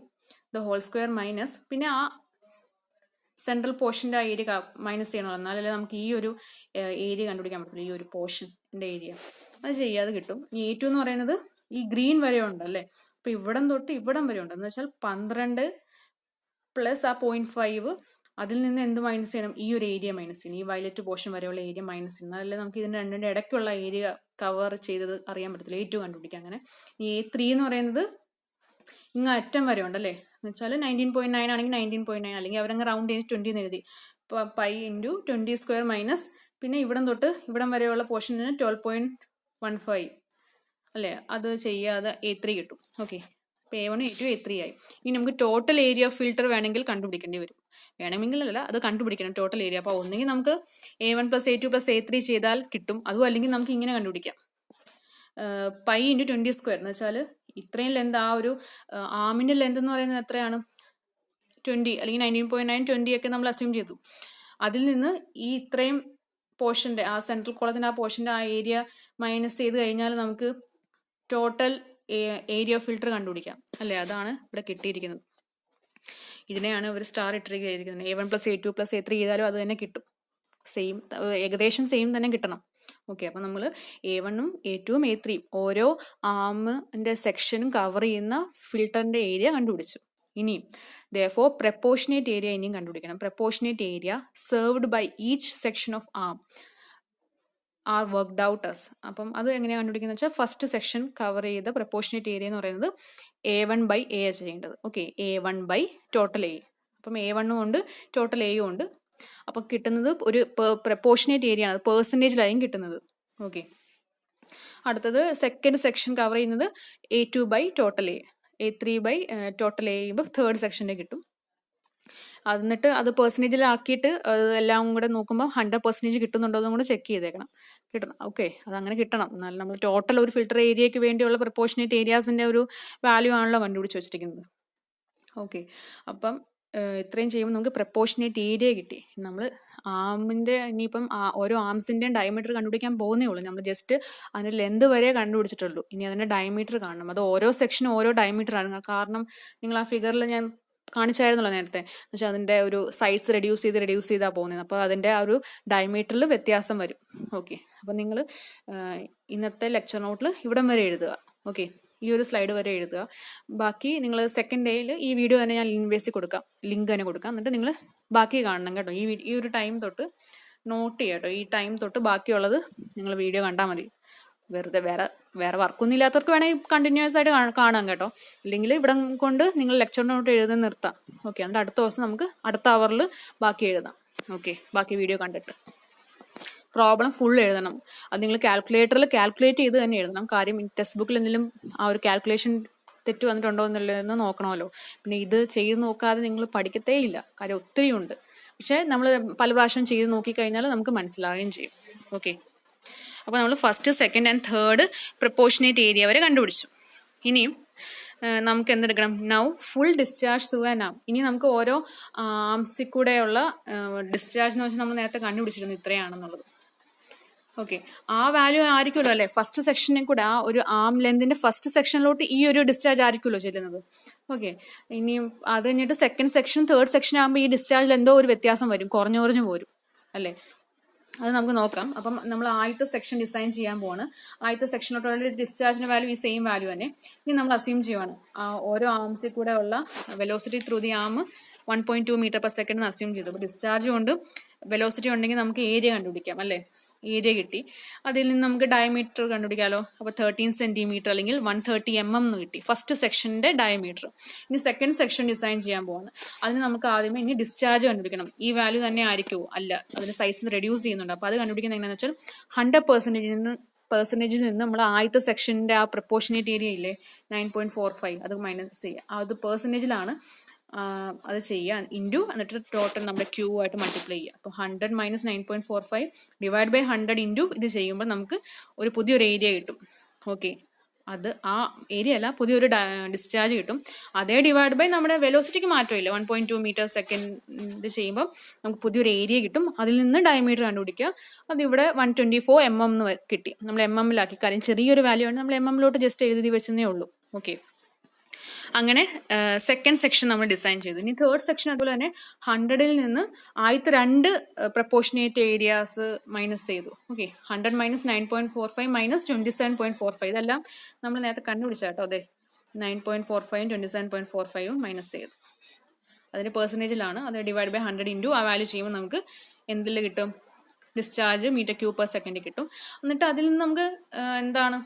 ദ ഹോൾ സ്ക്വയർ മൈനസ്, പിന്നെ ആ സെൻട്രൽ പോർഷൻ്റെ ആ ഏരിയ മൈനസ് ചെയ്യണം, എന്നാലല്ലേ നമുക്ക് ഈ ഒരു ഏരിയ കണ്ടുപിടിക്കാൻ പറ്റുള്ളൂ, ഈ ഒരു പോർഷൻ്റെ ഏരിയ. അത് ചെയ്യാതെ കിട്ടും. A2 എന്ന് പറയുന്നത് ഈ ഗ്രീൻ വരെ ഉണ്ടല്ലേ, അപ്പോൾ ഇവിടം തൊട്ട് ഇവിടം വരെ ഉണ്ട്. എന്ന് വെച്ചാൽ 12 പ്ലസ് ആ 0.5, അതിൽ നിന്ന് എന്ത് മൈനസ് ചെയ്യണം? ഈ ഒരു ഏരിയ മൈനസ് ചെയ്യണം, ഈ വയലറ്റ് പോർഷൻ വരെയുള്ള ഏരിയ മൈനസ് ചെയ്യണം. എന്നാലല്ലേ നമുക്ക് ഇതിൻ്റെ രണ്ടിൻ്റെ ഇടയ്ക്കുള്ള ഏരിയ കവർ ചെയ്തത് അറിയാൻ പറ്റത്തില്ല, A2 കണ്ടുപിടിക്കാം. അങ്ങനെ ഈ A3 എന്ന് പറയുന്നത് ഇങ്ങ് അറ്റം വരെ ഉണ്ടല്ലേ, എന്ന് വെച്ചാൽ 19.9 ആണെങ്കിൽ 19.9, അല്ലെങ്കിൽ അവരങ്ങ് റൗണ്ട് ചെയ്ത് 20 എന്ന് എഴുതി. പൈ ഇൻറ്റു 20 സ്ക്വയർ മൈനസ്, പിന്നെ ഇവിടം തൊട്ട് ഇവിടം വരെയുള്ള പോർഷന് 12.15 അല്ലേ, അത് ചെയ്യാതെ A3 കിട്ടും. ഓക്കെ, അപ്പോൾ A1, A2, A3 ആയി. ഇനി നമുക്ക് ടോട്ടൽ ഏരിയ ഓഫ് ഫിൽട്ടർ വേണമെങ്കിൽ കണ്ടുപിടിക്കേണ്ടി വരും. വേണമെങ്കിലല്ല, അത് കണ്ടുപിടിക്കണം ടോട്ടൽ ഏരിയ. അപ്പോൾ ഒന്നെങ്കിൽ നമുക്ക് A1 + A2 + A3 ചെയ്താൽ കിട്ടും, അതും അല്ലെങ്കിൽ നമുക്ക് ഇങ്ങനെ കണ്ടുപിടിക്കാം. പൈ ഇൻറ്റു 20 സ്ക്വയർ എന്ന് വെച്ചാൽ ഇത്രയും ലെന്ത്, ആ ഒരു ആമിൻ്റെ ലെന്ത് എന്ന് പറയുന്നത് എത്രയാണ്? 20 അല്ലെങ്കിൽ 19.9, 20 ഒക്കെ നമ്മൾ അസ്യൂം ചെയ്തു. അതിൽ നിന്ന് ഈ ഇത്രയും പോർഷൻ്റെ, ആ സെൻട്രൽ കോളത്തിൻ്റെ ആ പോർഷൻ്റെ ആ ഏരിയ മൈനസ് ചെയ്ത് കഴിഞ്ഞാൽ നമുക്ക് ടോട്ടൽ ഏരിയ ഓഫ് ഫിൽട്ടർ കണ്ടുപിടിക്കാം അല്ലേ. അതാണ് ഇവിടെ കിട്ടിയിരിക്കുന്നത്. ഇതിനെയാണ് ഒരു സ്റ്റാർ ഇട്ടിരിക്കുന്നത്. A1 + A2 + A3 ചെയ്താലും അത് തന്നെ കിട്ടും, സെയിം, ഏകദേശം സെയിം തന്നെ കിട്ടണം. ഓക്കെ, അപ്പം നമ്മൾ A1ഉം A2ഉം A3 ഓരോ ആമിൻ്റെ സെക്ഷനും കവർ ചെയ്യുന്ന ഫിൽട്ടറിൻ്റെ ഏരിയ കണ്ടുപിടിച്ചു. ഇനി therefore പ്രപ്പോർഷനേറ്റ് ഏരിയ ഇനിയും കണ്ടുപിടിക്കണം. Proportionate area served by each section of arm are worked out as. അപ്പം അത് എങ്ങനെയാണ് കണ്ടുപിടിക്കുന്നത് വെച്ചാൽ ഫസ്റ്റ് സെക്ഷൻ കവർ ചെയ്ത പ്രപ്പോർഷനേറ്റ് ഏരിയ എന്ന് പറയുന്നത് A1/A ചെയ്യേണ്ടത്. Okay, A1 total A. അപ്പം A1 ഉണ്ട് ടോട്ടൽ എയും ഉണ്ട്. അപ്പം കിട്ടുന്നത് ഒരു പ്രപ്പോർഷനേറ്റ് ഏരിയ ആണ്, പേഴ്സൻറ്റേജിലായും കിട്ടുന്നത്. ഓക്കെ, അടുത്തത് സെക്കൻഡ് സെക്ഷൻ കവർ ചെയ്യുന്നത് A2 total A, A3 total A ചെയ്യുമ്പോൾ തേർഡ് സെക്ഷൻ്റെ കിട്ടും. എന്നിട്ട് അത് പെർസെൻറ്റേജിലാക്കിയിട്ട് എല്ലാം കൂടെ നോക്കുമ്പോൾ 100% കിട്ടുന്നുണ്ടോ എന്നും കൂടെ ചെക്ക് ചെയ്തേക്കണം. കിട്ടണം. ഓക്കെ, അതങ്ങനെ കിട്ടണം. എന്നാലും നമ്മൾ ടോട്ടൽ ഒരു ഫിൽട്ടർ ഏരിയയ്ക്ക് വേണ്ടിയുള്ള പ്രപ്പോർഷനേറ്റ് ഏരിയാസിൻ്റെ ഒരു വാല്യൂ ആണല്ലോ കണ്ടുപിടിച്ച് വെച്ചിരിക്കുന്നത്. ഓക്കെ, അപ്പം ഇത്രയും ചെയ്യുമ്പോൾ നമുക്ക് പ്രപ്പോർഷനേറ്റ് ഏരിയ കിട്ടി. നമ്മൾ ആമിൻ്റെ ഇനിയിപ്പം ഓരോ ആംസിൻ്റെയും ഡയമീറ്റർ കണ്ടുപിടിക്കാൻ പോകുന്നേ ഉള്ളൂ. നമ്മൾ ജസ്റ്റ് അതിൻ്റെ ലെന്ത് വരെ കണ്ടുപിടിച്ചിട്ടുള്ളൂ. ഇനി അതിൻ്റെ ഡയമീറ്റർ കാണണം. അത് ഓരോ സെക്ഷനും ഓരോ ഡയമീറ്റർ ആണ്. കാരണം നിങ്ങൾ ആ ഫിഗറിൽ ഞാൻ കാണിച്ചായിരുന്നല്ലോ നേരത്തെ, എന്ന് വെച്ചാൽ അതിൻ്റെ ഒരു സൈസ് റെഡ്യൂസ് ചെയ്താൽ പോകുന്നത്. അപ്പോൾ അതിൻ്റെ ആ ഒരു ഡയമീറ്ററിൽ വ്യത്യാസം വരും. ഓക്കെ, അപ്പോൾ നിങ്ങൾ ഇന്നത്തെ ലെക്ചർ നോട്ടിൽ ഇവിടം വരെ എഴുതുക. ഓക്കെ, ഈ ഒരു സ്ലൈഡ് വരെ എഴുതുക. ബാക്കി നിങ്ങൾ സെക്കൻഡ് ഡേയിൽ ഈ വീഡിയോ തന്നെ ഞാൻ ലിങ്ക് തന്നെ കൊടുക്കാം. എന്നിട്ട് നിങ്ങൾ ബാക്കി കാണണം കേട്ടോ. ഈ ഒരു ടൈം തൊട്ട് നോട്ട് ചെയ്യുക കേട്ടോ. ഈ ടൈം തൊട്ട് ബാക്കിയുള്ളത് നിങ്ങൾ വീഡിയോ കണ്ടാൽ മതി. വെറുതെ വേറെ വർക്കൊന്നും ഇല്ലാത്തവർക്ക് വേണമെങ്കിൽ കണ്ടിന്യൂസ് ആയിട്ട് കാണാം കേട്ടോ. ഇല്ലെങ്കിൽ ഇവിടെ കൊണ്ട് നിങ്ങൾ ലെക്ചർ നോട്ട് എഴുതാൻ നിർത്താം. ഓക്കെ, എന്നിട്ട് അടുത്ത ദിവസം നമുക്ക് അടുത്ത അവറിൽ ബാക്കി എഴുതാം. ഓക്കെ, ബാക്കി വീഡിയോ കണ്ടിട്ട് പ്രോബ്ലം ഫുൾ എഴുതണം. അത് നിങ്ങൾ കാൽക്കുലേറ്ററിൽ കാൽക്കുലേറ്റ് ചെയ്ത് തന്നെ എഴുതണം. കാര്യം ടെക്സ്റ്റ് ബുക്കിൽ എന്തെങ്കിലും ആ ഒരു കാൽക്കുലേഷൻ തെറ്റ് വന്നിട്ടുണ്ടോ എന്നുള്ളതെന്ന് നോക്കണമല്ലോ. പിന്നെ ഇത് ചെയ്ത് നോക്കാതെ നിങ്ങൾ പഠിക്കത്തേ ഇല്ല. കാര്യം ഒത്തിരി ഉണ്ട്. പക്ഷേ നമ്മൾ പല പ്രാവശ്യം ചെയ്ത് നോക്കിക്കഴിഞ്ഞാൽ നമുക്ക് മനസ്സിലാവുകയും ചെയ്യും. ഓക്കെ, അപ്പോൾ നമ്മൾ first second and third proportionate area വരെ കണ്ടുപിടിച്ചു. ഇനിയും നമുക്ക് എന്തെടുക്കണം? Now full discharge through an arm. ഇനി നമുക്ക് ഓരോ ആംസിൽ കൂടെയുള്ള ഡിസ്ചാർജ് എന്ന് വെച്ചാൽ നമ്മൾ നേരത്തെ കണ്ടുപിടിച്ചിരുന്നു ഇത്രയാണെന്നുള്ളത്. ഓക്കെ, ആ വാല്യൂ ആയിരിക്കുമല്ലോ അല്ലേ ഫസ്റ്റ് സെക്ഷനിൽ കൂടെ, ആ ഒരു ആം ലെന്തിന്റെ ഫസ്റ്റ് സെക്ഷനിലോട്ട് ഈ ഒരു ഡിസ്ചാർജ് ആയിരിക്കുമല്ലോ ചെല്ലുന്നത്. ഓക്കെ, ഇനിയും അത് കഴിഞ്ഞിട്ട് സെക്കൻഡ് സെക്ഷൻ തേർഡ് സെക്ഷൻ ആകുമ്പോൾ ഈ ഡിസ്ചാർജിൽ എന്തോ ഒരു വ്യത്യാസം വരും, കുറഞ്ഞു പോരും അല്ലേ. അത് നമുക്ക് നോക്കാം. അപ്പം നമ്മൾ ആദ്യത്തെ സെക്ഷൻ ഡിസൈൻ ചെയ്യാൻ പോവാണ്. ആദ്യത്തെ സെക്ഷനോട്ടുള്ള ഡിസ്ചാർജിന്റെ വാല്യൂ ഈ സെയിം വാല്യൂ തന്നെ. ഇനി നമ്മൾ അസ്യൂം ചെയ്യുവാണ് ഓരോ ആംസിൽ കൂടെ ഉള്ള velocity through the am 1.2 metre second എന്ന് അസ്യൂം ചെയ്തു. അപ്പോൾ ഡിസ്ചാർജ് കൊണ്ട് വെലോസിറ്റി ഉണ്ടെങ്കിൽ നമുക്ക് ഏരിയ കണ്ടുപിടിക്കാം അല്ലേ. ഏരിയ കിട്ടി. അതിൽ നിന്ന് നമുക്ക് ഡയമീറ്റർ കണ്ടുപിടിക്കാമല്ലോ. അപ്പോൾ 13 സെന്റിമീറ്റർ അല്ലെങ്കിൽ 130 mm എന്ന് കിട്ടി ഫസ്റ്റ് സെക്ഷന്റെ ഡയമീറ്റർ. ഇനി സെക്കൻഡ് സെക്ഷൻ ഡിസൈൻ ചെയ്യാൻ പോവാണ്. അതിന് നമുക്ക് ആദ്യമേ ഇനി ഡിസ്ചാർജ് കണ്ടുപിടിക്കണം. ഈ വാല്യൂ തന്നെ ആയിരിക്കുമോ? അല്ല, അതിന്റെ സൈസ് റെഡ്യൂസ് ചെയ്യുന്നുണ്ട്. അപ്പോൾ അത് കണ്ടുപിടിക്കുന്നത് എങ്ങനെയാണെന്ന് വെച്ചാൽ 100% നിന്ന് നമ്മൾ ആദ്യത്തെ സെക്ഷന്റെ ആ പ്രപ്പോർഷനേറ്റ് ഏരിയ ഇല്ലേ 9.45 അത് മൈനസ് ചെയ്യുക. അത് പെർസെൻറ്റേജിലാണ് അത് ചെയ്യുക. ഇൻറ്റു എന്നിട്ട് ടോട്ടൽ നമ്മുടെ ക്യൂ ആയിട്ട് മൾട്ടിപ്ലൈ ചെയ്യുക. അപ്പോൾ 100 - 9.45 ഡിവൈഡ് ബൈ 100 ഇൻറ്റു ഇത് ചെയ്യുമ്പോൾ നമുക്ക് ഒരു പുതിയൊരു ഏരിയ കിട്ടും. ഓക്കെ, അത് ആ ഏരിയ അല്ല, പുതിയൊരു ഡിസ്ചാർജ് കിട്ടും. അതേ ഡിവൈഡ് ബൈ നമ്മുടെ വെലോസിറ്റിക്ക് മാറ്റമില്ല. 1.2 മീറ്റർ/സെക്കൻഡ് ചെയ്യുമ്പോൾ നമുക്ക് പുതിയൊരു ഏരിയ കിട്ടും. അതിൽ നിന്ന് ഡയമീറ്റർ കണ്ടുപിടിക്കുക. അത് ഇവിടെ 124 mm എന്ന് കിട്ടി. നമ്മൾ MM-ലാക്കി. കാര്യം ചെറിയൊരു വാല്യൂ ആണ്, നമ്മൾ MM-ലോട്ട് ജസ്റ്റ് എഴുതി വെച്ചതേ ഉള്ളൂ. ഓക്കെ, അങ്ങനെ സെക്കൻഡ് സെക്ഷൻ നമ്മൾ ഡിസൈൻ ചെയ്തു. ഇനി തേർഡ് സെക്ഷൻ അതുപോലെ തന്നെ 100-ൽ നിന്ന് ആദ്യത്തെ 2 പ്രപ്പോർഷനേറ്റ് ഏരിയാസ് മൈനസ് ചെയ്തു. ഓക്കെ, 100 - 9.45 - 27.45 ഇതെല്ലാം നമ്മൾ നേരത്തെ കണ്ടുപിടിച്ച കേട്ടോ. അതെ, 9.45 27.45 മൈനസ് ചെയ്തു. അതിന്റെ പെർസെൻറ്റേജിലാണ്. അത് ഡിവൈഡ് ബൈ 100 ഇൻറ്റു ആ വാല്യൂ ചെയ്യുമ്പോൾ നമുക്ക് എന്തിൽ കിട്ടും? ഡിസ്ചാർജ് മീറ്റർ/സെക്കൻഡ് കിട്ടും. എന്നിട്ട് അതിൽ നിന്ന് നമുക്ക് എന്താണ്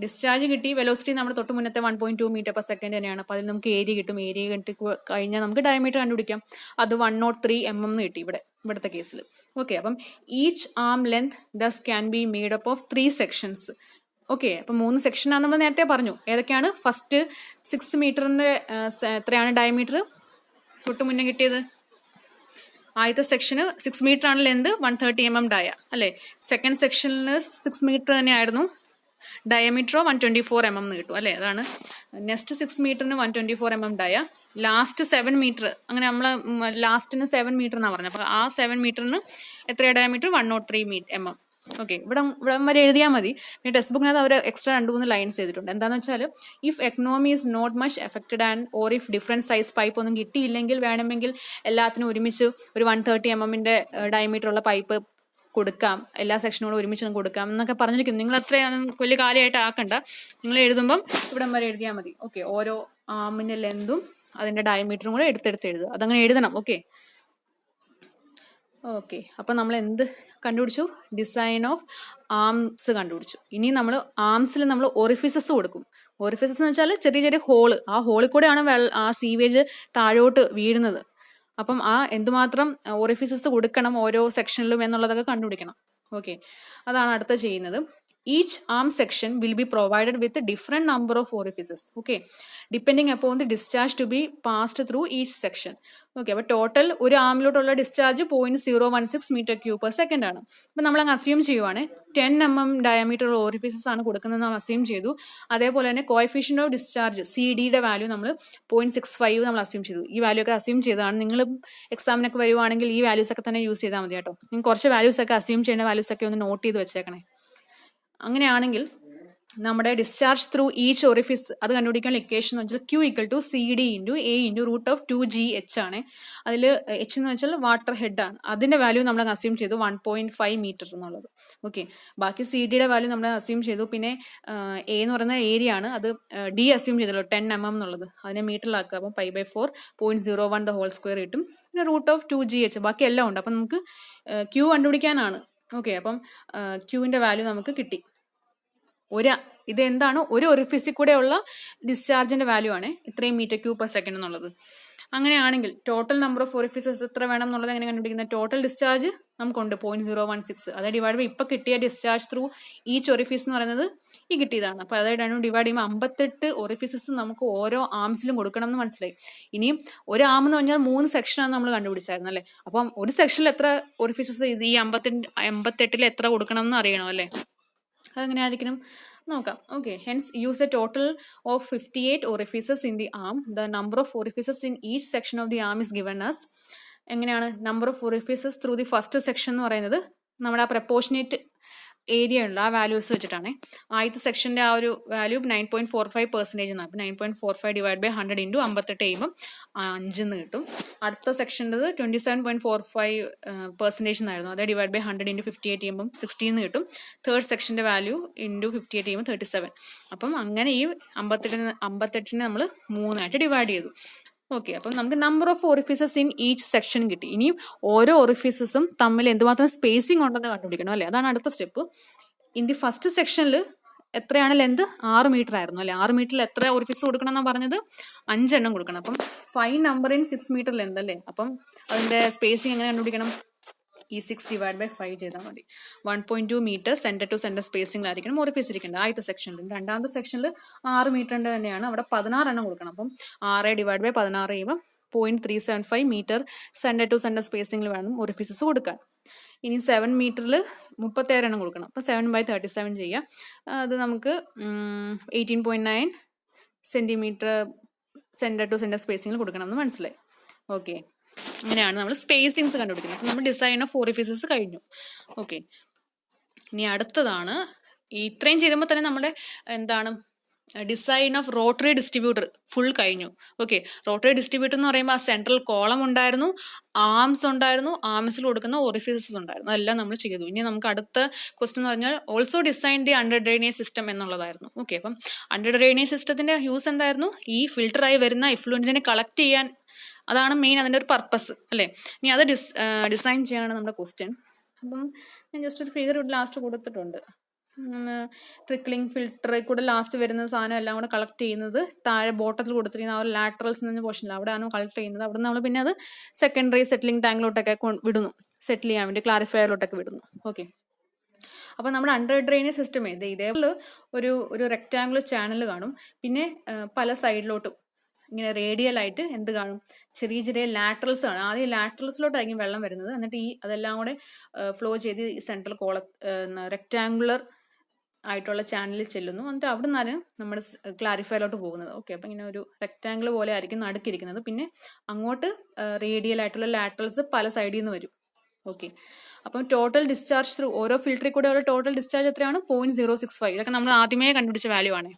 ഡിസ്ചാർജ് കിട്ടി. വെലോസിറ്റി നമ്മുടെ തൊട്ട് മുന്നത്തെ 1.2 മീറ്റർ/സെക്കൻഡ് തന്നെയാണ്. അപ്പോൾ അതിൽ നമുക്ക് ഏരിയ കിട്ടും. ഏരിയ കിട്ടി കഴിഞ്ഞാൽ നമുക്ക് ഡയമീറ്റർ കണ്ടുപിടിക്കാം. അത് 103 mm എന്ന് കിട്ടി ഇവിടുത്തെ കേസിൽ. ഓക്കെ, അപ്പം each arm length thus can be made up of 3 sections. Okay, അപ്പം 3 സെക്ഷനാണ് നമ്മൾ നേരത്തെ പറഞ്ഞു. ഏതൊക്കെയാണ്? ഫസ്റ്റ് 6 മീറ്ററിന്റെ എത്രയാണ് ഡയമീറ്റർ തൊട്ട് മുന്നേ കിട്ടിയത്? ആദ്യത്തെ സെക്ഷന് 6 മീറ്റർ ആണ് ലെന്ത്, 130 mm ഡയ അല്ലേ. സെക്കൻഡ് സെക്ഷനിൽ 6 മീറ്റർ തന്നെ ആയിരുന്നു, ഡയമീറ്ററോ 124 mm എന്ന് കിട്ടും അല്ലേ. അതാണ് നെക്സ്റ്റ് 6 മീറ്ററിന് 124 mm ഡയ. ലാസ്റ്റ് 7 മീറ്റർ, അങ്ങനെ നമ്മൾ ലാസ്റ്റിന് 7 മീറ്റർ എന്നാണ് പറഞ്ഞത്. അപ്പോൾ ആ 7 മീറ്ററിന് എത്രയാണ് ഡയമീറ്റർ? 103 mm. ഓക്കെ, ഇവിടെ വരെ എഴുതിയാൽ മതി. പിന്നെ ടെക്സ്റ്റ് ബുക്കിനകത്ത് അവർ എക്സ്ട്രാ 2-3 ലൈൻസ് ചെയ്തിട്ടുണ്ട്. എന്താണെന്ന് വെച്ചാൽ if economy is not much affected and or if different size pipe ഒന്നും കിട്ടിയില്ലെങ്കിൽ വേണമെങ്കിൽ എല്ലാത്തിനും ഒരുമിച്ച് ഒരു 130 mm ഡയമീറ്റർ ഉള്ള പൈപ്പ് കൊടുക്കാം, എല്ലാ സെക്ഷനോടും ഒരുമിച്ച് കൊടുക്കാം എന്നൊക്കെ പറഞ്ഞിരിക്കുന്നു. നിങ്ങൾ അത്രയും വലിയ കാര്യമായിട്ട് ആക്കണ്ട. നിങ്ങൾ എഴുതുമ്പം ഇവിടം വരെ എഴുതിയാൽ മതി. ഓക്കെ, ഓരോ ആമിന്റെ ലെന്തും അതിന്റെ ഡയമീറ്ററും കൂടെ എടുത്തെടുത്ത് എഴുതുക. അതങ്ങനെ എഴുതണം. ഓക്കെ, അപ്പം നമ്മൾ എന്ത് കണ്ടുപിടിച്ചു, ഡിസൈൻ ഓഫ് ആംസ് കണ്ടുപിടിച്ചു. ഇനി നമ്മൾ ആംസിൽ നമ്മൾ ഒറിഫിസസ് കൊടുക്കും. ഒറിഫിസസ് എന്ന് വെച്ചാൽ ചെറിയ ചെറിയ ഹോള്, ആ ഹോളിൽ കൂടെയാണ് ആ സീവേജ് താഴോട്ട് വീഴുന്നത്. അപ്പം ആ എന്തുമാത്രം ഒറിഫിസസ് കൊടുക്കണം ഓരോ സെക്ഷനിലും എന്നുള്ളതൊക്കെ കണ്ടുപിടിക്കണം. ഓക്കെ, അതാണ് അടുത്ത ചെയ്യുന്നത്. Each arm section will be provided with a different number of orifices, okay, depending upon the discharge to be passed through each section. Okay, അപ്പോൾ ടോട്ടൽ ഒരു ആമിലോട്ടുള്ള discharge 0.016 metre cube per second ആണ്. അപ്പം നമ്മൾ അങ്ങ് അസ്യൂം ചെയ്യുവാണ് 10 mm ഡയമീറ്റർ ഉള്ള ഓറിഫിസസ് ആണ് കൊടുക്കുന്നത് നമ്മൾ അസ്യൂം ചെയ്തു. അതേപോലെ തന്നെ coefficient of discharge CD value നമ്മൾ 0.65 നമ്മൾ അസ്യൂം ചെയ്തു. ഈ വാല്യൂ ഒക്കെ അസ്യൂം ചെയ്തതാണ്. നിങ്ങൾ എക്സാമിനൊക്കെ വരുവാണെങ്കിൽ ഈ വാല്യൂസ് ഒക്കെ തന്നെ യൂസ് ചെയ്താൽ മതി കേട്ടോ. നിങ്ങൾ കുറച്ച് വാല്യൂസ് ഒക്കെ അസ്യൂം ചെയ്യുന്ന വാല്യൂസ് ഒക്കെ ഒന്ന് നോട്ട് ചെയ്ത് വെച്ചേക്കണേ. അങ്ങനെയാണെങ്കിൽ നമ്മുടെ ഡിസ്ചാർജ് ത്രൂ ഈച്ച് ഒറിഫിസ് അത് കണ്ടുപിടിക്കാൻ ഇക്വേഷൻ എന്ന് വെച്ചാൽ Q = CD × A × √2GH ആണ്. അതിൽ H എന്ന് വെച്ചാൽ വാട്ടർ ഹെഡ് ആണ്. അതിന്റെ വാല്യൂ നമ്മൾ അസ്യൂം ചെയ്തു 1.5 മീറ്റർ എന്നുള്ളത്. ഓക്കെ, ബാക്കി CD വാല്യൂ നമ്മൾ അസ്യൂം ചെയ്തു. പിന്നെ A എന്ന് പറയുന്ന ഏരിയ ആണ്, അത് D അസ്യൂം ചെയ്തല്ലോ 10 mm എന്നുള്ളത്, അതിനെ മീറ്ററിലാക്കുക. അപ്പം π/4 0.01 the whole square കിട്ടും. പിന്നെ √2GH ബാക്കി എല്ലാം ഉണ്ട്. അപ്പം നമുക്ക് Q കണ്ടുപിടിക്കാനാണ്. ഓക്കെ, അപ്പം Qന്റെ വാല്യൂ നമുക്ക് കിട്ടി. ഇത് എന്താണ്, ഒരു ഒറിഫിസിൽ കൂടെയുള്ള ഡിസ്ചാർജിന്റെ വാല്യൂ ആണ് ഇത്രയും മീറ്റർ ക്യൂബ് പെർ സെക്കൻഡ് എന്നുള്ളത്. അങ്ങനെയാണെങ്കിൽ ടോട്ടൽ നമ്പർ ഓഫ് ഒറിഫിസസ് എത്ര വേണം എന്നുള്ളത് എങ്ങനെ കണ്ടുപിടിക്കുന്നത്? ടോട്ടൽ ഡിസ്ചാർജ് നമുക്കുണ്ട് 0.016, അത് ഡിവൈഡ് ബൈ ഇപ്പൊ കിട്ടിയ ഡിസ്ചാർജ് ത്രൂ ഈച്ച് ഒറിഫിസ് എന്ന് പറയുന്നത് ഈ കിട്ടിയതാണ്. അപ്പൊ അതായത് ഡിവൈഡ് ചെയ്യുമ്പോൾ 58 ഒറിഫിസസ് നമുക്ക് ഓരോ ആംസിലും കൊടുക്കണം എന്ന് മനസ്സിലായി. ഇനിയും ഒരു ആം എന്ന് പറഞ്ഞാൽ 3 സെക്ഷനാണ് നമ്മൾ കണ്ടുപിടിച്ചായിരുന്നു അല്ലേ. അപ്പം ഒരു സെക്ഷനിൽ എത്ര ഒറിഫിസസ് ഈ 58 എത്ര കൊടുക്കണം എന്ന് അറിയണം അല്ലേ. അതെങ്ങനെ ആയിരിക്കണം നോക്കാം. Okay, hence use A total of 58 orifices in the arm. The number of orifices in each section of the arm is given as. എങ്ങനെയാണ് number of orifices through the first section എന്ന് പറയുന്നത് നമ്മുടെ ആ പ്രപ്പോർഷനേറ്റ് ഏരിയ ഉണ്ട് ആ വാല്യൂസ് വെച്ചിട്ടാണ്. ആദ്യത്തെ സെക്ഷന്റെ ആ ഒരു വാല്യൂ 9.45% എന്നാണ്. അപ്പം 9.45 ഡിവൈഡ് ബൈ 100 × 58 ചെയ്യുമ്പം 5 എന്ന് കിട്ടും. അടുത്ത സെക്ഷൻ്റെ 27.45% എന്നായിരുന്നു, അത് ഡിവൈഡ് ബൈ 100 × 58 ചെയ്യുമ്പം 16 എന്ന് കിട്ടും. തേർഡ് സെക്ഷന്റെ വാല്യൂ × 58 ചെയ്യുമ്പോൾ 37. അപ്പം അങ്ങനെ ഈ 58 നമ്മൾ 3 ഡിവൈഡ് ചെയ്തു. ഓക്കെ, അപ്പം നമുക്ക് number of orifices in each section കിട്ടി. ഇനിയും ഓരോ ഒറിഫിസസും തമ്മിൽ എന്തുമാത്രം സ്പേസിംഗ് ഉണ്ടെന്ന് കണ്ടുപിടിക്കണം അല്ലേ. അതാണ് അടുത്ത സ്റ്റെപ്പ്. ഇൻ ദി ഫസ്റ്റ് സെക്ഷനിൽ എത്രയാണ് ലെന്ത്? 6 മീറ്റർ ആയിരുന്നു അല്ലേ. 6 മീറ്ററിൽ എത്ര ഒറിഫിസ് കൊടുക്കണം എന്നാണ് പറഞ്ഞത്? 5 എണ്ണം കൊടുക്കണം. അപ്പം 5 നമ്പർ ഇൻ 6 മീറ്റർ ലെന്ത് അല്ലേ. അപ്പം അതിന്റെ സ്പേസിംഗ് എങ്ങനെ കണ്ടുപിടിക്കണം? ഈ 6 ഡിവൈഡ് ബൈ 5 ചെയ്താൽ മതി. 1.2 മീറ്റർ സെന്റർ ടു സെന്റർ സ്പേസിംഗിലായിരിക്കണം ഒറിഫിസ് ഇരിക്കേണ്ടത് ആദ്യത്തെ സെക്ഷനിൽ. രണ്ടാമത്തെ സെക്ഷനിൽ 6 മീറ്ററിന്റെ തന്നെയാണ്, അവിടെ 16 എണ്ണം കൊടുക്കണം. അപ്പം 6 ഡിവൈഡ് ബൈ 16 ചെയ്യുമ്പോൾ 0.375 മീറ്റർ സെന്റർ ടു സെന്റർ സ്പേസിംഗിൽ വേണം ഒറിഫിസസ് കൊടുക്കാൻ. ഇനി 7 മീറ്ററിൽ 37 എണ്ണം കൊടുക്കണം. അപ്പം 7/37 ചെയ്യാം. അത് നമുക്ക് 18.9 സെന്റിമീറ്റർ സെന്റർ ടു സെന്റർ സ്പേസിംഗിൽ കൊടുക്കണം എന്ന് മനസ്സിലായി. ഓക്കെ, അങ്ങനെയാണ് നമ്മൾ സ്പേസിങ്സ് കണ്ടുപിടിക്കുന്നത്. അപ്പം നമ്മൾ ഡിസൈൻ ഓഫ് ഒറിഫിസസ് കഴിഞ്ഞു. ഓക്കെ, ഇനി അടുത്തതാണ് ഇത്രയും ചെയ്യുമ്പോൾ തന്നെ നമ്മുടെ എന്താണ് design of rotary distributor full കഴിഞ്ഞു. ഓക്കെ, റോട്ടറി ഡിസ്ട്രിബ്യൂട്ടർ എന്ന് പറയുമ്പോൾ ആ സെൻട്രൽ കോളം ഉണ്ടായിരുന്നു, ആംസ് ഉണ്ടായിരുന്നു, ആംസിൽ കൊടുക്കുന്ന ഒറിഫിസസ് ഉണ്ടായിരുന്നു, അതെല്ലാം നമ്മൾ ചെയ്തു. ഇനി നമുക്ക് അടുത്ത ക്വസ്റ്റ്യൻ എന്ന് പറഞ്ഞാൽ also design the under drainage system എന്നുള്ളതായിരുന്നു. ഓക്കെ, അപ്പം അണ്ടർ ഡ്രെയിനേജ് സിസ്റ്റത്തിന്റെ യൂസ് എന്തായിരുന്നു? ഈ ഫിൽട്ടറായി വരുന്ന എഫ്ലുവൻറ്റിനെ കളക്ട് ചെയ്യാൻ, അതാണ് മെയിൻ അതിൻ്റെ ഒരു പർപ്പസ് അല്ലേ. ഇനി അത് ഡിസൈൻ ചെയ്യാനാണ് നമ്മുടെ ക്വസ്റ്റ്യൻ. അപ്പം ഞാൻ ജസ്റ്റ് ഒരു ഫിഗർ ഇവിടെ ലാസ്റ്റ് കൊടുത്തിട്ടുണ്ട്. ട്രിക്ലിംഗ് ഫിൽറ്ററിൽ കൂടെ ലാസ്റ്റ് വരുന്ന സാധനം എല്ലാം കൂടെ കളക്ട് ചെയ്യുന്നത് താഴെ ബോട്ടത്തിൽ കൊടുത്തിരിക്കുന്ന ആ ഒരു ലാറ്ററൽസ് എന്ന പോർഷനിൽ അവിടെയാണ് കളക്ട് ചെയ്യുന്നത്. അവിടെ നമ്മൾ പിന്നെ അത് സെക്കൻഡറി സെറ്റിലിംഗ് ടാങ്കിലോട്ടൊക്കെ വിടുന്നു, സെറ്റിൽ ചെയ്യാൻ വേണ്ടി ക്ലാരിഫയറിലോട്ടൊക്കെ വിടുന്നു. ഓക്കെ, അപ്പം നമ്മുടെ അണ്ടർ ഡ്രെയിനേജ് സിസ്റ്റം ഇതേപോലെ ഒരു റെക്റ്റാങ്കുലർ ചാനൽ കാണും. പിന്നെ പല സൈഡിലോട്ടും ഇങ്ങനെ റേഡിയൽ ആയിട്ട് എന്ത് കാണും? ചെറിയ ചെറിയ ലാറ്ററൽസ് ആണ്. ആദ്യം ലാറ്ററൽസിലോട്ടായിരിക്കും വെള്ളം വരുന്നത്, എന്നിട്ട് അതെല്ലാം കൂടെ ഫ്ലോ ചെയ്ത് സെൻട്രൽ റെക്റ്റാങ്കുലർ ആയിട്ടുള്ള ചാനലിൽ ചെല്ലുന്നു. എന്നിട്ട് അവിടെ നിന്നാണ് നമ്മുടെ ക്ലാരിഫയറിലോട്ട് പോകുന്നത്. ഓക്കെ, അപ്പം ഇങ്ങനെ ഒരു റെക്റ്റാങ്കിൾ പോലെ ആയിരിക്കും നടുക്കിരിക്കുന്നത്. പിന്നെ അങ്ങോട്ട് റേഡിയൽ ആയിട്ടുള്ള ലാറ്ററൽസ് പല സൈഡിൽ നിന്ന് വരും. ഓക്കെ, അപ്പം ടോട്ടൽ ഡിസ്ചാർജ് ത്രൂ ഓരോ ഫിൽറ്ററിൽ കൂടെ ഉള്ള ടോട്ടൽ ഡിസ്ചാർജ് എത്രയാണ്? 0.065. ഇതൊക്കെ നമ്മൾ ആദ്യമേ കണ്ടുപിടിച്ച വാല്യൂ ആണ്.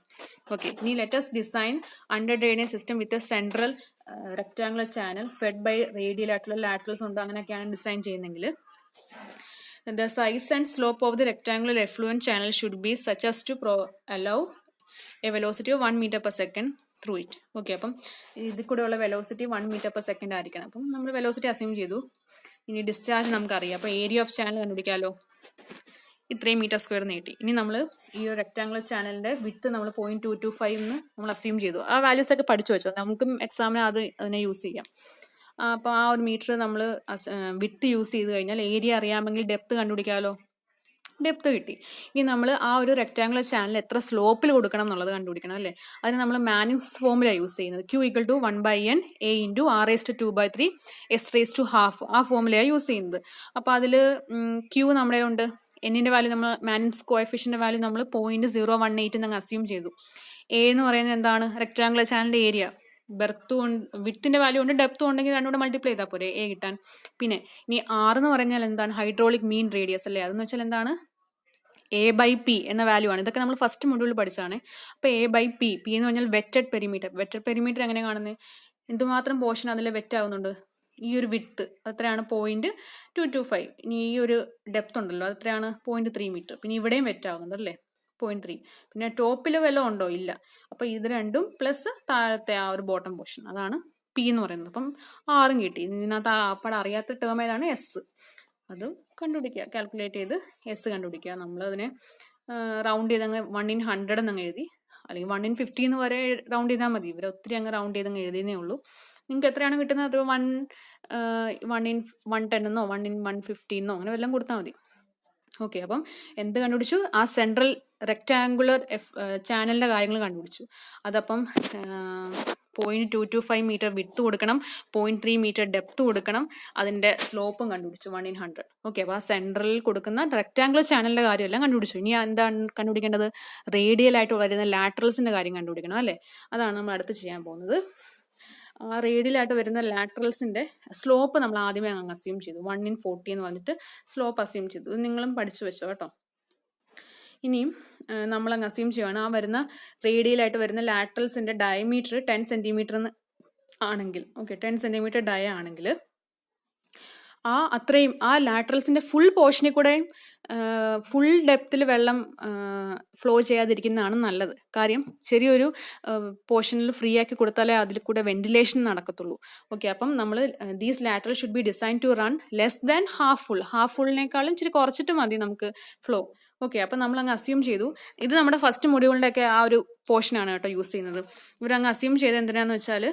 ഓക്കെ, ഇനി let's design under drainage system with a central rectangular channel fed by radial ആയിട്ടുള്ള ലാറ്ററൽസ് ഉണ്ട്. അങ്ങനെയൊക്കെയാണ് ഡിസൈൻ ചെയ്യുന്നതെങ്കിൽ the size and slope of the rectangular effluent channel should be such as to allow a velocity of 1 meter per second through it. Okay, അപ്പം ഇതിൽ കൂടെയുള്ള വെലോസിറ്റി 1 meter per second ആയിരിക്കണം. അപ്പം നമ്മൾ വെലോസിറ്റി അസ്യൂം ചെയ്തു. ഇനി ഡിസ്ചാർജ് നമുക്കറിയാം. അപ്പോൾ ഏരിയ ഓഫ് ചാനൽ കണ്ടുപിടിക്കാമല്ലോ. ഇത്രയും മീറ്റർ സ്ക്വയർ നീട്ടി. ഇനി നമ്മൾ ഈ ഒരു റെക്ടാങ്കുലർ ചാനലിൻ്റെ വിഡ്ത്ത് നമ്മൾ 0.225 എന്ന് നമ്മൾ അസ്യൂം ചെയ്തു. ആ വാല്യൂസ് ഒക്കെ പഠിച്ചു വെച്ചോ, നമുക്കും എക്സാമിന് അതിനെ യൂസ് ചെയ്യാം. അപ്പോൾ ആ ഒരു മീറ്റർ നമ്മൾ വിഡ്ത്ത് യൂസ് ചെയ്ത് കഴിഞ്ഞാൽ ഏരിയ അറിയാമെങ്കിൽ ഡെപ്ത് കണ്ടുപിടിക്കാമല്ലോ. ഡെപ്ത് കിട്ടി. ഇനി നമ്മൾ ആ ഒരു റെക്ടാങ്കുലർ ചാനൽ എത്ര സ്ലോപ്പിൽ കൊടുക്കണം എന്നുള്ളത് കണ്ടുപിടിക്കണം അല്ലേ. അതിന് നമ്മൾ മാനിങ്സ് ഫോർമുല യൂസ് ചെയ്യുന്നത്. Q = 1/n A × r⁻²/3 s⁻². ആ ഫോർമുലയാണ് യൂസ് ചെയ്യുന്നത്. അപ്പോൾ അതിൽ Q നമ്മുടെ ഉണ്ട്, എന്നിൻ്റെ വാല്യൂ നമ്മൾ മാനിങ്സ് കോഎഫിഷ്യൻ്റെ വാല്യൂ നമ്മൾ 0.018 എന്നങ്ങ് അസ്യൂം ചെയ്തു. എ എന്ന് പറയുന്നത് എന്താണ്? റെക്ടാങ്കുലർ ചാനലിൻ്റെ ഏരിയ. ബെർത്തും ഉണ്ട്, വിത്തിൻ്റെ വാല്യൂ ഉണ്ട്, ഡെപ്തും ഉണ്ടെങ്കിൽ രണ്ടുകൂടെ മൾട്ടിപ്ലൈ ചെയ്താൽ പോരെ എ കിട്ടാൻ. പിന്നെ ഇനി ആർ എന്ന് പറഞ്ഞാൽ എന്താണ്? ഹൈഡ്രോളിക് മീൻ റേഡിയസ് അല്ലേ. അതെന്ന് വെച്ചാൽ എന്താണ്? A/P എന്ന വാല്യൂ ആണ്. ഇതൊക്കെ നമ്മൾ ഫസ്റ്റ് മൊഡ്യൂളിൽ പഠിച്ചാണ്. അപ്പോൾ A/P എന്ന് പറഞ്ഞാൽ വെറ്റഡ് പെരിമീറ്റർ. വെറ്റഡ് പെരിമീറ്റർ എങ്ങനെ കാണുന്നത്? എന്തുമാത്രം പോർഷൻ അതിൽ വെറ്റ് ആവുന്നുണ്ട്? ഈ ഒരു വിഡ്ത്ത് അത്രയാണ് 0.225. ഇനി ഈ ഒരു ഡെപ്ത് ഉണ്ടല്ലോ, അത് എത്രയാണ്? 0.3 മീറ്റർ. പിന്നെ ഇവിടെയും വെറ്റ് ആവുന്നുണ്ട് അല്ലേ, 0.3. പിന്നെ ടോപ്പിൽ വല്ലതും ഉണ്ടോ? ഇല്ല. അപ്പോൾ ഇത് രണ്ടും പ്ലസ് താഴത്തെ ആ ഒരു ബോട്ടം പോർഷൻ, അതാണ് P എന്ന് പറയുന്നത്. അപ്പം ആറും കിട്ടി. ഇതിനകത്ത് അപ്പോൾ അറിയാത്ത ടേം ഏതാണ്? എസ്. അത് കണ്ടുപിടിക്കുക, കാൽക്കുലേറ്റ് ചെയ്ത് എസ് കണ്ടുപിടിക്കുക. നമ്മളതിനെ റൗണ്ട് ചെയ്ത് അങ്ങ് 1/100 എന്നങ്ങ് എഴുതി, അല്ലെങ്കിൽ 1/50 എന്ന് വരെ റൗണ്ട് ചെയ്താൽ മതി. ഇവരെ ഒത്തിരി അങ്ങ് റൗണ്ട് ചെയ്ത് അങ്ങ് എഴുതിയേ ഉള്ളൂ. നിങ്ങൾക്ക് എത്രയാണ് കിട്ടുന്നത്? അത് 1/110 എന്നോ 1/150 എന്നോ അങ്ങനെ വല്ലതും കൊടുത്താൽ മതി. ഓക്കെ. അപ്പം എന്ത് കണ്ടുപിടിച്ചു? ആ സെൻട്രൽ റെക്റ്റാങ്കുലർ ചാനലിൻ്റെ കാര്യങ്ങൾ കണ്ടുപിടിച്ചു. അതപ്പം 0.225 മീറ്റർ വിഡ്ത്ത് കൊടുക്കണം, 0.3 മീറ്റർ ഡെപ്ത് കൊടുക്കണം, അതിൻ്റെ സ്ലോപ്പും കണ്ടുപിടിച്ചു 1/100. ഓക്കെ. അപ്പോൾ ആ സെൻട്രലിൽ കൊടുക്കുന്ന റെക്റ്റാങ്കുലർ ചാനലിൻ്റെ കാര്യമെല്ലാം കണ്ടുപിടിച്ചു. ഇനി എന്താണ് കണ്ടുപിടിക്കേണ്ടത്? റേഡിയലായിട്ട് വരുന്ന ലാറ്ററൽസിൻ്റെ കാര്യം കണ്ടുപിടിക്കണം അല്ലേ. അതാണ് നമ്മൾ അടുത്ത് ചെയ്യാൻ പോകുന്നത്. ആ റേഡിയലായിട്ട് വരുന്ന ലാറ്ററൽസിൻ്റെ സ്ലോപ്പ് നമ്മൾ ആദ്യമേ അങ്ങ് അസ്യൂം ചെയ്തു. 1/40 എന്ന് പറഞ്ഞിട്ട് സ്ലോപ്പ് അസ്യൂം ചെയ്തു. ഇത് നിങ്ങളും പഠിച്ചു വെച്ചോ കേട്ടോ. ഇനിയും നമ്മളങ്ങ് അസ്യൂം ചെയ്യുകയാണ്, ആ വരുന്ന റേഡിയലായിട്ട് വരുന്ന ലാറ്ററൽസിൻ്റെ ഡയമീറ്റർ 10 സെൻറ്റിമീറ്റർ എന്ന് ആണെങ്കിൽ, ഓക്കെ, 10 സെൻറ്റിമീറ്റർ ഡയ ആണെങ്കിൽ അത്രയും ആ ലാറ്ററൽസിൻ്റെ ഫുൾ പോർഷനിൽ കൂടെ ഫുൾ ഡെപ്തിൽ വെള്ളം ഫ്ലോ ചെയ്യാതിരിക്കുന്നതാണ് നല്ലത്. കാര്യം ചെറിയൊരു പോർഷനിൽ ഫ്രീ ആക്കി കൊടുത്താലേ അതിൽ കൂടെ വെന്റിലേഷൻ നടക്കത്തുള്ളൂ. ഓക്കെ. അപ്പം നമ്മൾ these lateral should be design to run less than half full. Half ഫുള്ളിനേക്കാളും ഇച്ചിരി കുറച്ചിട്ട് മതി നമുക്ക് ഫ്ലോ. ഓക്കെ. അപ്പം നമ്മളങ്ങ് അസ്യൂം ചെയ്തു. ഇത് നമ്മുടെ ഫസ്റ്റ് മൊഡ്യൂളിൻ്റെയൊക്കെ ആ ഒരു പോർഷനാണ് കേട്ടോ യൂസ് ചെയ്യുന്നത്. ഇവരങ്ങ് അസ്യൂം ചെയ്ത് എന്തിനാന്ന് വെച്ചാൽ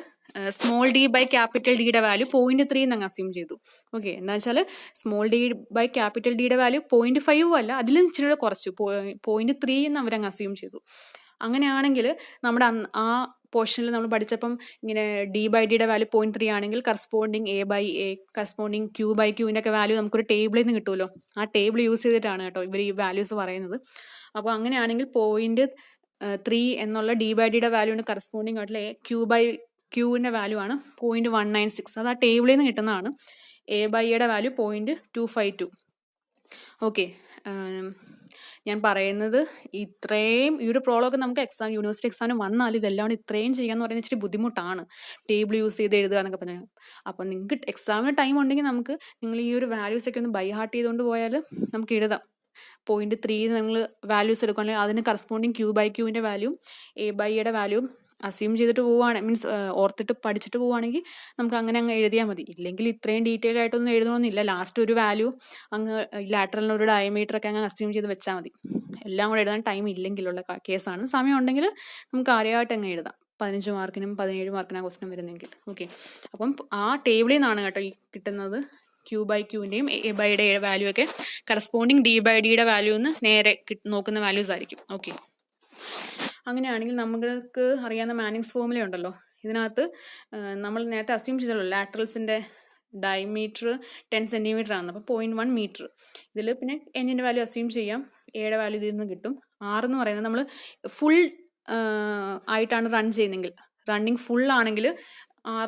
സ്മോൾ d ബൈ ക്യാപിറ്റൽ ഡിയുടെ വാല്യൂ 0.3 എന്നങ്ങ് അസ്യൂം ചെയ്തു. ഓക്കെ. എന്താ വെച്ചാൽ സ്മോൾ d ബൈ ക്യാപിറ്റൽ ഡിയുടെ വാല്യൂ 0.5 അല്ല, അതിലും ഇച്ചിരി കുറച്ചു 0.3 എന്ന് അവരങ്ങ് അസ്യൂം ചെയ്തു. അങ്ങനെയാണെങ്കിൽ നമ്മുടെ ആ പോർഷനിൽ നമ്മൾ പഠിച്ചപ്പം ഇങ്ങനെ d/d വാല്യൂ 0.3 ആണെങ്കിൽ കറസ്പോണ്ടിങ് A/A, കറസ്പോണ്ടിങ് Q/Qൻ്റെ ഒക്കെ വാല്യൂ നമുക്കൊരു ടേബിളിൽ നിന്ന് കിട്ടുമല്ലോ. ആ ടേബിൾ യൂസ് ചെയ്തിട്ടാണ് കേട്ടോ ഇവർ ഈ വാല്യൂസ് പറയുന്നത്. അപ്പോൾ അങ്ങനെയാണെങ്കിൽ 0.3 എന്നുള്ള d/d വാല്യൂവിന് കറസ്പോണ്ടിങ് ആയിട്ടുള്ള Qൻ്റെ വാല്യൂ ആണ് 0.196. അത് ആ ടേബിളിൽ നിന്ന് കിട്ടുന്നതാണ്. A/A value 0.252. ഓക്കെ. ഞാൻ പറയുന്നത് ഇത്രയും ഈ ഒരു പ്രോബ്ലമൊക്കെ നമുക്ക് യൂണിവേഴ്സിറ്റി എക്സാമിന് വന്നാൽ ഇതെല്ലാം ഇത്രയും ചെയ്യാന്ന് പറയുന്നത് ഇച്ചിരി ബുദ്ധിമുട്ടാണ്. ടേബിൾ യൂസ് ചെയ്ത് എഴുതുക എന്നൊക്കെ പറഞ്ഞാൽ. അപ്പം നിങ്ങൾക്ക് എക്സാമിന് ടൈം ഉണ്ടെങ്കിൽ നമുക്ക് നിങ്ങൾ ഈ ഒരു വാല്യൂസ് ഒക്കെ ഒന്ന് ബൈ ഹാർട്ട് ചെയ്തുകൊണ്ട് പോയാൽ നമുക്ക് എഴുതാം. 0.3 നിങ്ങൾ വാല്യൂസ് എടുക്കുകയാണെങ്കിൽ അതിന് കറസ്പോണ്ടിങ് Q/Qൻ്റെ വാല്യൂ A/A വാല്യൂ അസ്യൂം ചെയ്തിട്ട് പോവുകയാണെങ്കിൽ, മീൻസ് ഓർത്തിട്ട് പഠിച്ചിട്ട് പോവുകയാണെങ്കിൽ നമുക്ക് അങ്ങനെ അങ്ങ് എഴുതിയാൽ മതി. ഇല്ലെങ്കിൽ ഇത്രയും ഡീറ്റെയിൽ ആയിട്ടൊന്നും എഴുതണമെന്നില്ല. ലാസ്റ്റ് ഒരു വാല്യൂ അങ്ങ് ലാറ്ററലിന് ഒരു ഡയമീറ്റർ ഒക്കെ അങ്ങ് അസ്യൂം ചെയ്ത് വെച്ചാൽ മതി. എല്ലാം കൂടെ എഴുതാൻ ടൈം ഇല്ലെങ്കിലുള്ള കേസാണ്. സമയം ഉണ്ടെങ്കിൽ നമുക്ക് ആരെയായിട്ട് അങ്ങ് എഴുതാം. 15 മാർക്കിനും 17 മാർക്കിനാണ് ക്വസ്റ്റ്യൻ വരുന്നെങ്കിൽ. ഓക്കെ. അപ്പം ആ ടേബിളിൽ നിന്നാണ് കേട്ടോ ഈ കിട്ടുന്നത് Q/Qൻ്റെയും A/A വാല്യൂ ഒക്കെ കറസ്പോണ്ടിങ് d/dയുടെ വാല്യൂ എന്ന് നേരെ നോക്കുന്ന വാല്യൂസ് ആയിരിക്കും. ഓക്കെ. അങ്ങനെയാണെങ്കിൽ നമുക്ക് അറിയാവുന്ന മാനിങ്സ് ഫോർമുല ഉണ്ടല്ലോ. ഇതിനകത്ത് നമ്മൾ നേരത്തെ അസ്യൂം ചെയ്തല്ലോ ലാറ്ററൽസിൻ്റെ ഡയമീറ്റർ 10 സെൻറ്റിമീറ്റർ ആണ്. അപ്പോൾ 0.1 മീറ്റർ. ഇതിൽ പിന്നെ എന്നിൻ്റെ വാല്യൂ അസ്യൂം ചെയ്യാം. എയുടെ വാല്യൂ ഇതിൽ നിന്ന് കിട്ടും. എന്ന് പറയുന്നത് നമ്മൾ ഫുൾ ആയിട്ടാണ് റൺ ചെയ്യുന്നതെങ്കിൽ, റണ്ണിങ് ഫുൾ ആണെങ്കിൽ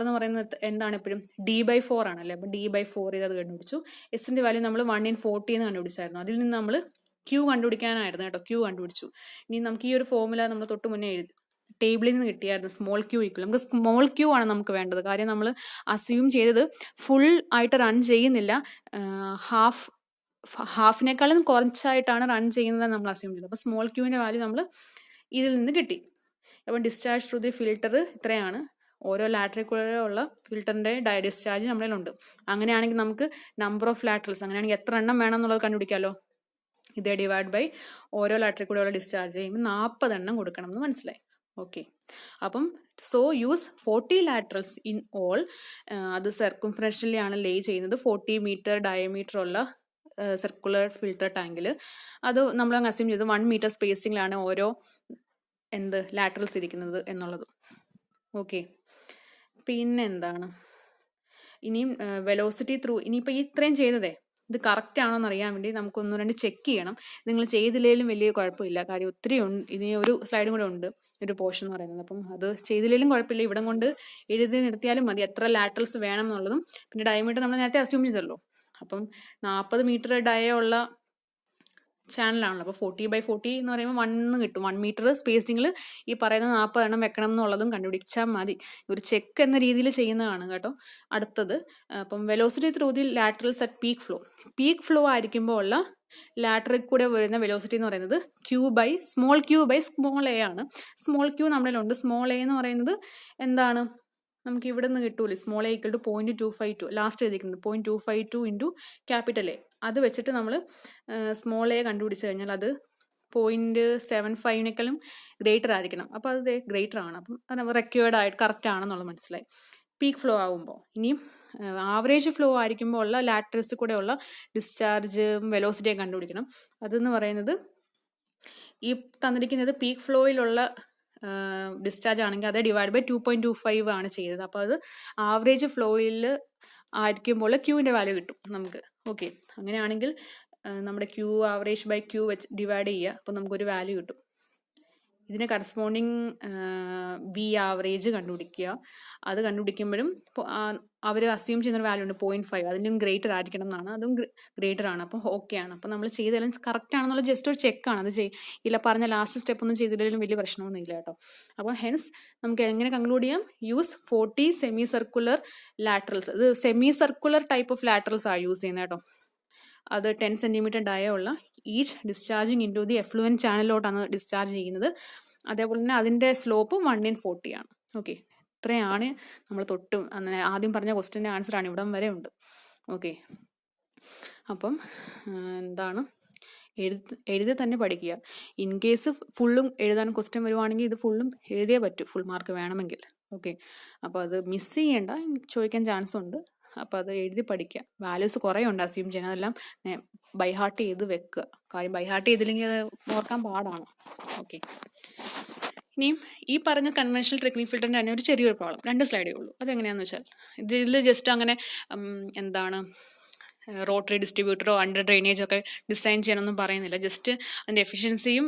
എന്ന് പറയുന്നത് എന്താണ് എപ്പോഴും d/4 ആണല്ലേ. അപ്പോൾ d/4 ഇത് കണ്ടുപിടിച്ചു. എസിൻ്റെ വാല്യൂ നമ്മൾ 1/40 എന്ന് കണ്ടുപിടിച്ചായിരുന്നു. അതിൽ നിന്ന് നമ്മൾ Q കണ്ടുപിടിക്കാനായിരുന്നു കേട്ടോ. Q കണ്ടുപിടിച്ചു. ഇനി നമുക്ക് ഈ ഒരു ഫോർമുല നമ്മൾ തൊട്ട് മുന്നേ ടേബിളിൽ നിന്ന് കിട്ടിയായിരുന്നു. Small Q equal. നമുക്ക് സ്മോൾ Q ആണ് നമുക്ക് വേണ്ടത്. കാര്യം നമ്മൾ അസ്യൂം ചെയ്തത് ഫുൾ ആയിട്ട് റൺ ചെയ്യുന്നില്ല, ഹാഫിനേക്കാളും കുറച്ചായിട്ടാണ് റൺ ചെയ്യുന്നത് നമ്മൾ അസ്യൂം ചെയ്തത്. അപ്പോൾ സ്മോൾ Qൻ്റെ വാല്യൂ നമ്മൾ ഇതിൽ നിന്ന് കിട്ടി. അപ്പം ഡിസ്ചാർജ് ത്രൂ ദി ഫിൽട്ടർ ഇത്രയാണ്. ഓരോ ലാറ്ററിൽ കൂടെ ഉള്ള ഫിൽറ്ററിൻ്റെ ഡിസ്ചാർജ് നമ്മളിലുണ്ട്. അങ്ങനെയാണെങ്കിൽ നമുക്ക് നമ്പർ ഓഫ് ലാറ്ററൽസ്, അങ്ങനെയാണെങ്കിൽ എത്ര എണ്ണം വേണം എന്നുള്ളത് കണ്ടുപിടിക്കാമല്ലോ. ഇത് ഡിവൈഡ് ബൈ ഓരോ ലാറ്ററിൽ കൂടെ ഉള്ള ഡിസ്ചാർജ് ചെയ്യുമ്പോൾ 40 എണ്ണം കൊടുക്കണം എന്ന് മനസ്സിലായി. ഓക്കെ, അപ്പം so use 40 laterals in all. അത് സർക്കംഫറൻഷ്യലി ആണ് ലേ ചെയ്യുന്നത്. 40 മീറ്റർ ഡയമീറ്റർ ഉള്ള സർക്കുലർ ഫിൽറ്റർ ടാങ്കിൽ. അത് നമ്മൾ അങ്ങ് അസ്യൂം ചെയ്ത് 1 മീറ്റർ സ്പേസിങ്ങിലാണ് ഓരോ ലാറ്ററൽസ് ഇരിക്കുന്നത് എന്നുള്ളത്. ഓക്കെ, പിന്നെ എന്താണ് ഇനിയും വെലോസിറ്റി ത്രൂ. ഇനിയിപ്പോൾ ഇത്രയും ചെയ്തതേ ഇത് കറക്റ്റ് ആണോ എന്ന് അറിയാൻ വേണ്ടി നമുക്ക് 1-2 ചെക്ക് ചെയ്യണം. നിങ്ങൾ ചെയ്തില്ലെങ്കിലും വലിയ കുഴപ്പമില്ല, കാര്യം ഒത്തിരി ഉണ്ട്. ഇനി ഒരു സ്ലൈഡും കൂടെ ഉണ്ട്, ഒരു പോർഷൻ എന്ന് പറയുന്നത്. അപ്പം അത് ചെയ്തില്ലെങ്കിലും കുഴപ്പമില്ല, ഇവിടം കൊണ്ട് എഴുതി നിർത്തിയാലും മതി എത്ര ലാറ്ററൽസ് വേണം എന്നുള്ളതും. പിന്നെ ഡയമീറ്റർ നമ്മൾ നേരത്തെ അസ്യൂം ചെയ്തല്ലോ. അപ്പം 40 മീറ്റർ ഡയ ഉള്ള ചാനലാണല്ലോ. അപ്പോൾ 40/40 എന്ന് പറയുമ്പോൾ 1 കിട്ടും. 1 മീറ്റർ സ്പേസിങ്ങിൽ ഈ പറയുന്ന 40 എണ്ണം വെക്കണം എന്നുള്ളതും കണ്ടുപിടിച്ചാൽ മതി. ഒരു ചെക്ക് എന്ന രീതിയിൽ ചെയ്യുന്നതാണ് കേട്ടോ. അടുത്തത്, അപ്പം velocity through the laterals at peak flow. Peak flow ആയിരിക്കുമ്പോൾ ഉള്ള ലാറ്ററിൽ കൂടെ വരുന്ന വെലോസിറ്റി എന്ന് പറയുന്നത് small Q by small A ആണ്. സ്മോൾ ക്യൂ നമ്മളിലുണ്ട്. സ്മോൾ എ എന്ന് പറയുന്നത് എന്താണ്, നമുക്ക് ഇവിടെ നിന്ന് കിട്ടൂലേ, small A equal to 0.252, last എഴുതിക്കുന്നത് 0.252 ഇൻറ്റു ക്യാപിറ്റൽ എ. അത് വെച്ചിട്ട് നമ്മൾ സ്മോൾ എ കണ്ടുപിടിച്ച് കഴിഞ്ഞാൽ അത് 0.75 ഗ്രേറ്റർ ആയിരിക്കണം. അപ്പോൾ അത് ഗ്രേറ്റർ ആണ്. അപ്പം അത് റെക്വേർഡ് ആയിട്ട് കറക്റ്റ് ആണെന്നുള്ളത് മനസ്സിലായി. പീക്ക് ഫ്ലോ ആകുമ്പോൾ ഇനിയും ആവറേജ് ഫ്ലോ ആയിരിക്കുമ്പോൾ ഉള്ള ലാറ്ററൽസ് കൂടെ ഉള്ള ഡിസ്ചാർജ് വെലോസിറ്റിയെ കണ്ടുപിടിക്കണം. അതെന്ന് പറയുന്നത് ഈ തന്നിരിക്കുന്നത് പീക്ക് ഫ്ലോയിലുള്ള ഡിസ്ചാർജ് ആണെങ്കിൽ അത് ഡിവൈഡ് ബൈ 2.25 ആണ് ചെയ്തത്. അപ്പോൾ അത് ആവറേജ് ഫ്ലോയിൽ ആയിരിക്കുമ്പോൾ ക്യൂവിൻ്റെ വാല്യൂ കിട്ടും നമുക്ക്. ഓക്കെ, അങ്ങനെയാണെങ്കിൽ നമ്മുടെ ക്യൂ ആവറേജ് ബൈ ക്യൂ വെച്ച് ഡിവൈഡ് ചെയ്യുക. അപ്പോൾ നമുക്കൊരു വാല്യൂ കിട്ടും. ഇതിന് കറസ്പോണ്ടിങ് ബി ആവറേജ് കണ്ടുപിടിക്കുക. അത് കണ്ടുപിടിക്കുമ്പോഴും അവർ അസ്യൂം ചെയ്യുന്നൊരു വാല്യൂ ഉണ്ട് 0.5, അതിനും ഗ്രേറ്റർ ആയിരിക്കണം എന്നാണ്. അതും ഗ്രേറ്റർ ആണ്. അപ്പോൾ ഓക്കെ ആണ്. അപ്പോൾ നമ്മൾ ചെയ്താലും കറക്റ്റ് ആണെന്നുള്ള ജസ്റ്റ് ഒരു ചെക്കാണ്. അത് ഇല്ല പറഞ്ഞ ലാസ്റ്റ് സ്റ്റെപ്പ് ഒന്നും ചെയ്തില്ലെങ്കിലും വലിയ പ്രശ്നമൊന്നും ഇല്ല കേട്ടോ. അപ്പോൾ ഹെൻസ് നമുക്ക് എങ്ങനെ കൺക്ലൂഡ് ചെയ്യാം? Use 40 semi circular laterals. ഇത് semi circular type of laterals ആണ് യൂസ് ചെയ്യുന്നത് കേട്ടോ. അത് 10 സെൻറ്റിമീറ്റർ ഡയ ഉള്ള ഈച്ച് ഡിസ്ചാർജിങ് ഇൻറ്റു ദി എഫ്ലുവൻറ്റ് ചാനലിലോട്ടാണ് ഡിസ്ചാർജ് ചെയ്യുന്നത്. അതേപോലെ തന്നെ അതിൻ്റെ സ്ലോപ്പ് 1/40 ആണ്. ഓക്കെ, ഇത്രയാണ് നമ്മൾ ആദ്യം പറഞ്ഞ ക്വസ്റ്റ്യൻ്റെ ആൻസറാണ്. ഇവിടം വരെ ഉണ്ട്. ഓക്കെ, അപ്പം എന്താണ് എഴുതി തന്നെ പഠിക്കുക. ഇൻ കേസ് ഫുള്ളും എഴുതാൻ ക്വസ്റ്റ്യൻ വരുവാണെങ്കിൽ ഇത് ഫുള്ളും എഴുതിയേ പറ്റൂ, ഫുൾ മാർക്ക് വേണമെങ്കിൽ. ഓക്കെ, അപ്പോൾ അത് മിസ് ചെയ്യേണ്ട, ചോദിക്കാൻ ചാൻസ് ഉണ്ട്. അപ്പോൾ അത് എഴുതി പഠിക്കുക. വാല്യൂസ് കുറേ ഉണ്ട് അസ്യൂം ചെയ്യാൻ, അതെല്ലാം ബൈ ഹാർട്ട് ചെയ്ത് വെക്കുക. കാര്യം ബൈ ഹാർട്ട് ചെയ്തില്ലെങ്കിൽ അത് ഓർക്കാൻ പാടാണ്. ഓക്കെ, ഇനിയും ഈ പറഞ്ഞ കൺവെൻഷണൽ ട്രിക്ലിംഗ് ഫിൽറ്ററിൻ്റെ തന്നെ ഒരു ചെറിയൊരു പ്രോബ്ലം, 2 സ്ലൈഡേ ഉള്ളൂ. അതെങ്ങനെയാണെന്ന് വെച്ചാൽ ഇതിൽ ജസ്റ്റ് അങ്ങനെ എന്താണ് റോട്ടറി ഡിസ്ട്രിബ്യൂട്ടറോ അണ്ടർ ഡ്രെയിനേജോ ഒക്കെ ഡിസൈൻ ചെയ്യണമെന്നും പറയുന്നില്ല. ജസ്റ്റ് അതിൻ്റെ എഫിഷ്യൻസിയും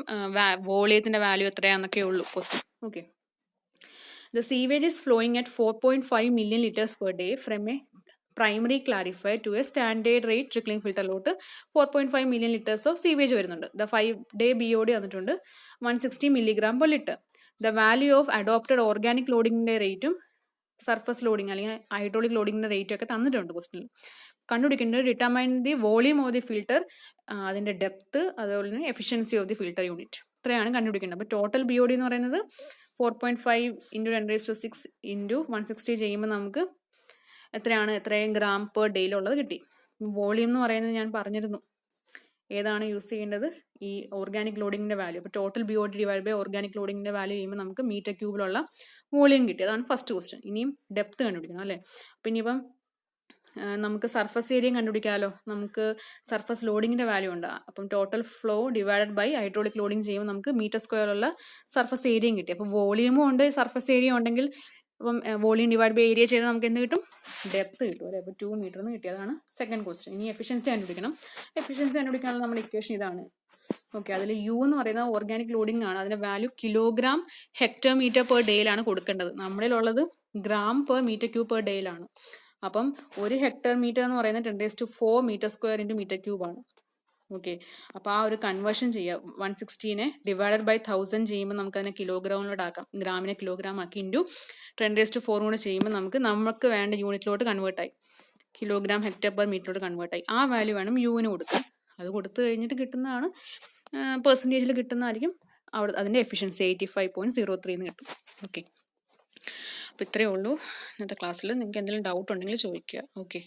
വോളിയത്തിൻ്റെ വാല്യൂ എത്രയാണെന്നൊക്കെ ഉള്ളൂ question. Okay, the sewage is flowing at 4.5 million liters per day from a primary clarifier to a standard rate trickling ഫിൽറ്ററിലോട്ട് 4.5 million liters ഓഫ് സീവേജ് വരുന്നുണ്ട്. ദ 5-day BOD വന്നിട്ടുണ്ട് 160 mg/liter. The value of adopted organic ലോഡിങ്ങിൻ്റെ റേറ്റും സർഫസ് ലോഡിങ് അല്ലെങ്കിൽ ഹൈഡ്രോളിക് ലോഡിങ്ങിൻ്റെ റേറ്റും ഒക്കെ തന്നിട്ടുണ്ട് ക്വസ്റ്റ്യനിൽ. കണ്ടുപിടിക്കേണ്ടത് determine the volume of the filter, അതിൻ്റെ ഡെപ്ത്, അതുപോലെ തന്നെ efficiency of the filter unit. ഇത്രയാണ് കണ്ടുപിടിക്കേണ്ടത്. അപ്പോൾ ടോട്ടൽ BOD എന്ന് പറയുന്നത് 4.5 × 10⁶ ഇൻറ്റു 160 ചെയ്യുമ്പോൾ നമുക്ക് എത്രയും ഗ്രാം പെർ ഡേയിലുള്ളത് കിട്ടി. വോളിയം എന്ന് പറയുന്നത് ഞാൻ പറഞ്ഞിരുന്നു ഏതാണ് യൂസ് ചെയ്യേണ്ടത്, ഈ ഓർഗാനിക് ലോഡിങ്ങിൻ്റെ വാല്യൂ. അപ്പോൾ total BOD divide by organic ലോഡിങ്ങിൻ്റെ വാല്യൂ ചെയ്യുമ്പോൾ നമുക്ക് മീറ്റർ ക്യൂബിലുള്ള വോളിയം കിട്ടി. അതാണ് ഫസ്റ്റ് ക്വസ്റ്റ്യൻ. ഇനിയും ഡെപ്ത് കണ്ടുപിടിക്കണം അല്ലേ. അപ്പം ഇനിയിപ്പം നമുക്ക് സർഫസ് ഏരിയയും കണ്ടുപിടിക്കാമല്ലോ. നമുക്ക് സർഫസ് ലോഡിങ്ങിൻ്റെ വാല്യൂ ഉണ്ട്. അപ്പം total flow divided by hydraulic loading ചെയ്യുമ്പോൾ നമുക്ക് മീറ്റർ സ്ക്വയറുള്ള സർഫസ് ഏരിയയും കിട്ടി. അപ്പോൾ വോളിയമും ഉണ്ട് സർഫസ് ഏരിയ ഉണ്ടെങ്കിൽ അപ്പം വോളിയം ഡിവൈഡ് ബൈ ഏരിയ ചെയ്താൽ നമുക്ക് എന്ത് കിട്ടും? ഡെപ്ത് കിട്ടും അല്ലേ. അപ്പോൾ 2 മീറ്റർ എന്ന് കിട്ടി. അതാണ് സെക്കൻഡ് ക്വസ്റ്റ്യൻ. ഇനി എഫിഷ്യൻസി കണ്ടുപിടിക്കണം. എഫിഷ്യൻസി കണ്ടുപിടിക്കാനുള്ള നമ്മുടെ ഇക്വേഷൻ ഇതാണ്. ഓക്കെ, അതിൽ U എന്ന് പറയുന്നത് ഓർഗാനിക് ലോഡിംഗ് ആണ്. അതിൻ്റെ വാല്യൂ കിലോഗ്രാം ഹെക്ടോമീറ്റർ പെർ ഡേയിലാണ് കൊടുക്കേണ്ടത്. നമ്മളിലുള്ളത് gram per metre cube per ഡേയിലാണ്. അപ്പം 1 ഹെക്ടർ മീറ്റർ എന്ന് പറയുന്നത് 10⁴ മീറ്റർ സ്ക്വയർ ഇൻറ്റു മീറ്റർ ക്യൂബാണ്. ഓക്കെ, അപ്പോൾ ആ ഒരു കൺവേർഷൻ ചെയ്യുക. 160നെ ഡിവൈഡഡ് ബൈ 1000 ചെയ്യുമ്പോൾ നമുക്ക് അതിനെ കിലോഗ്രാമിലോട്ട് ആക്കാം. ഗ്രാമിനെ കിലോഗ്രാം ആക്കി ഇൻറ്റു 10⁴ കൂടെ ചെയ്യുമ്പോൾ നമുക്ക് വേണ്ട യൂണിറ്റിലോട്ട് കൺവേർട്ടായി. കിലോഗ്രാം ഹെക്ടർ പെർ മീറ്ററിലോട്ട് കൺവേർട്ടായി. ആ വാല്യൂ വേണം യുവിന് കൊടുക്കാൻ. അത് കൊടുത്തു കഴിഞ്ഞിട്ട് കിട്ടുന്നതാണ് പെർസെൻറ്റേജിൽ കിട്ടുന്നതായിരിക്കും അതിൻ്റെ എഫിഷ്യൻസി 85.03 എന്ന് കിട്ടും. ഓക്കെ, അപ്പോൾ ഇത്രയേ ഉള്ളൂ ഇന്നത്തെ ക്ലാസ്സിൽ. നിങ്ങൾക്ക് എന്തെങ്കിലും ഡൗട്ട് ഉണ്ടെങ്കിൽ ചോദിക്കുക. ഓക്കെ.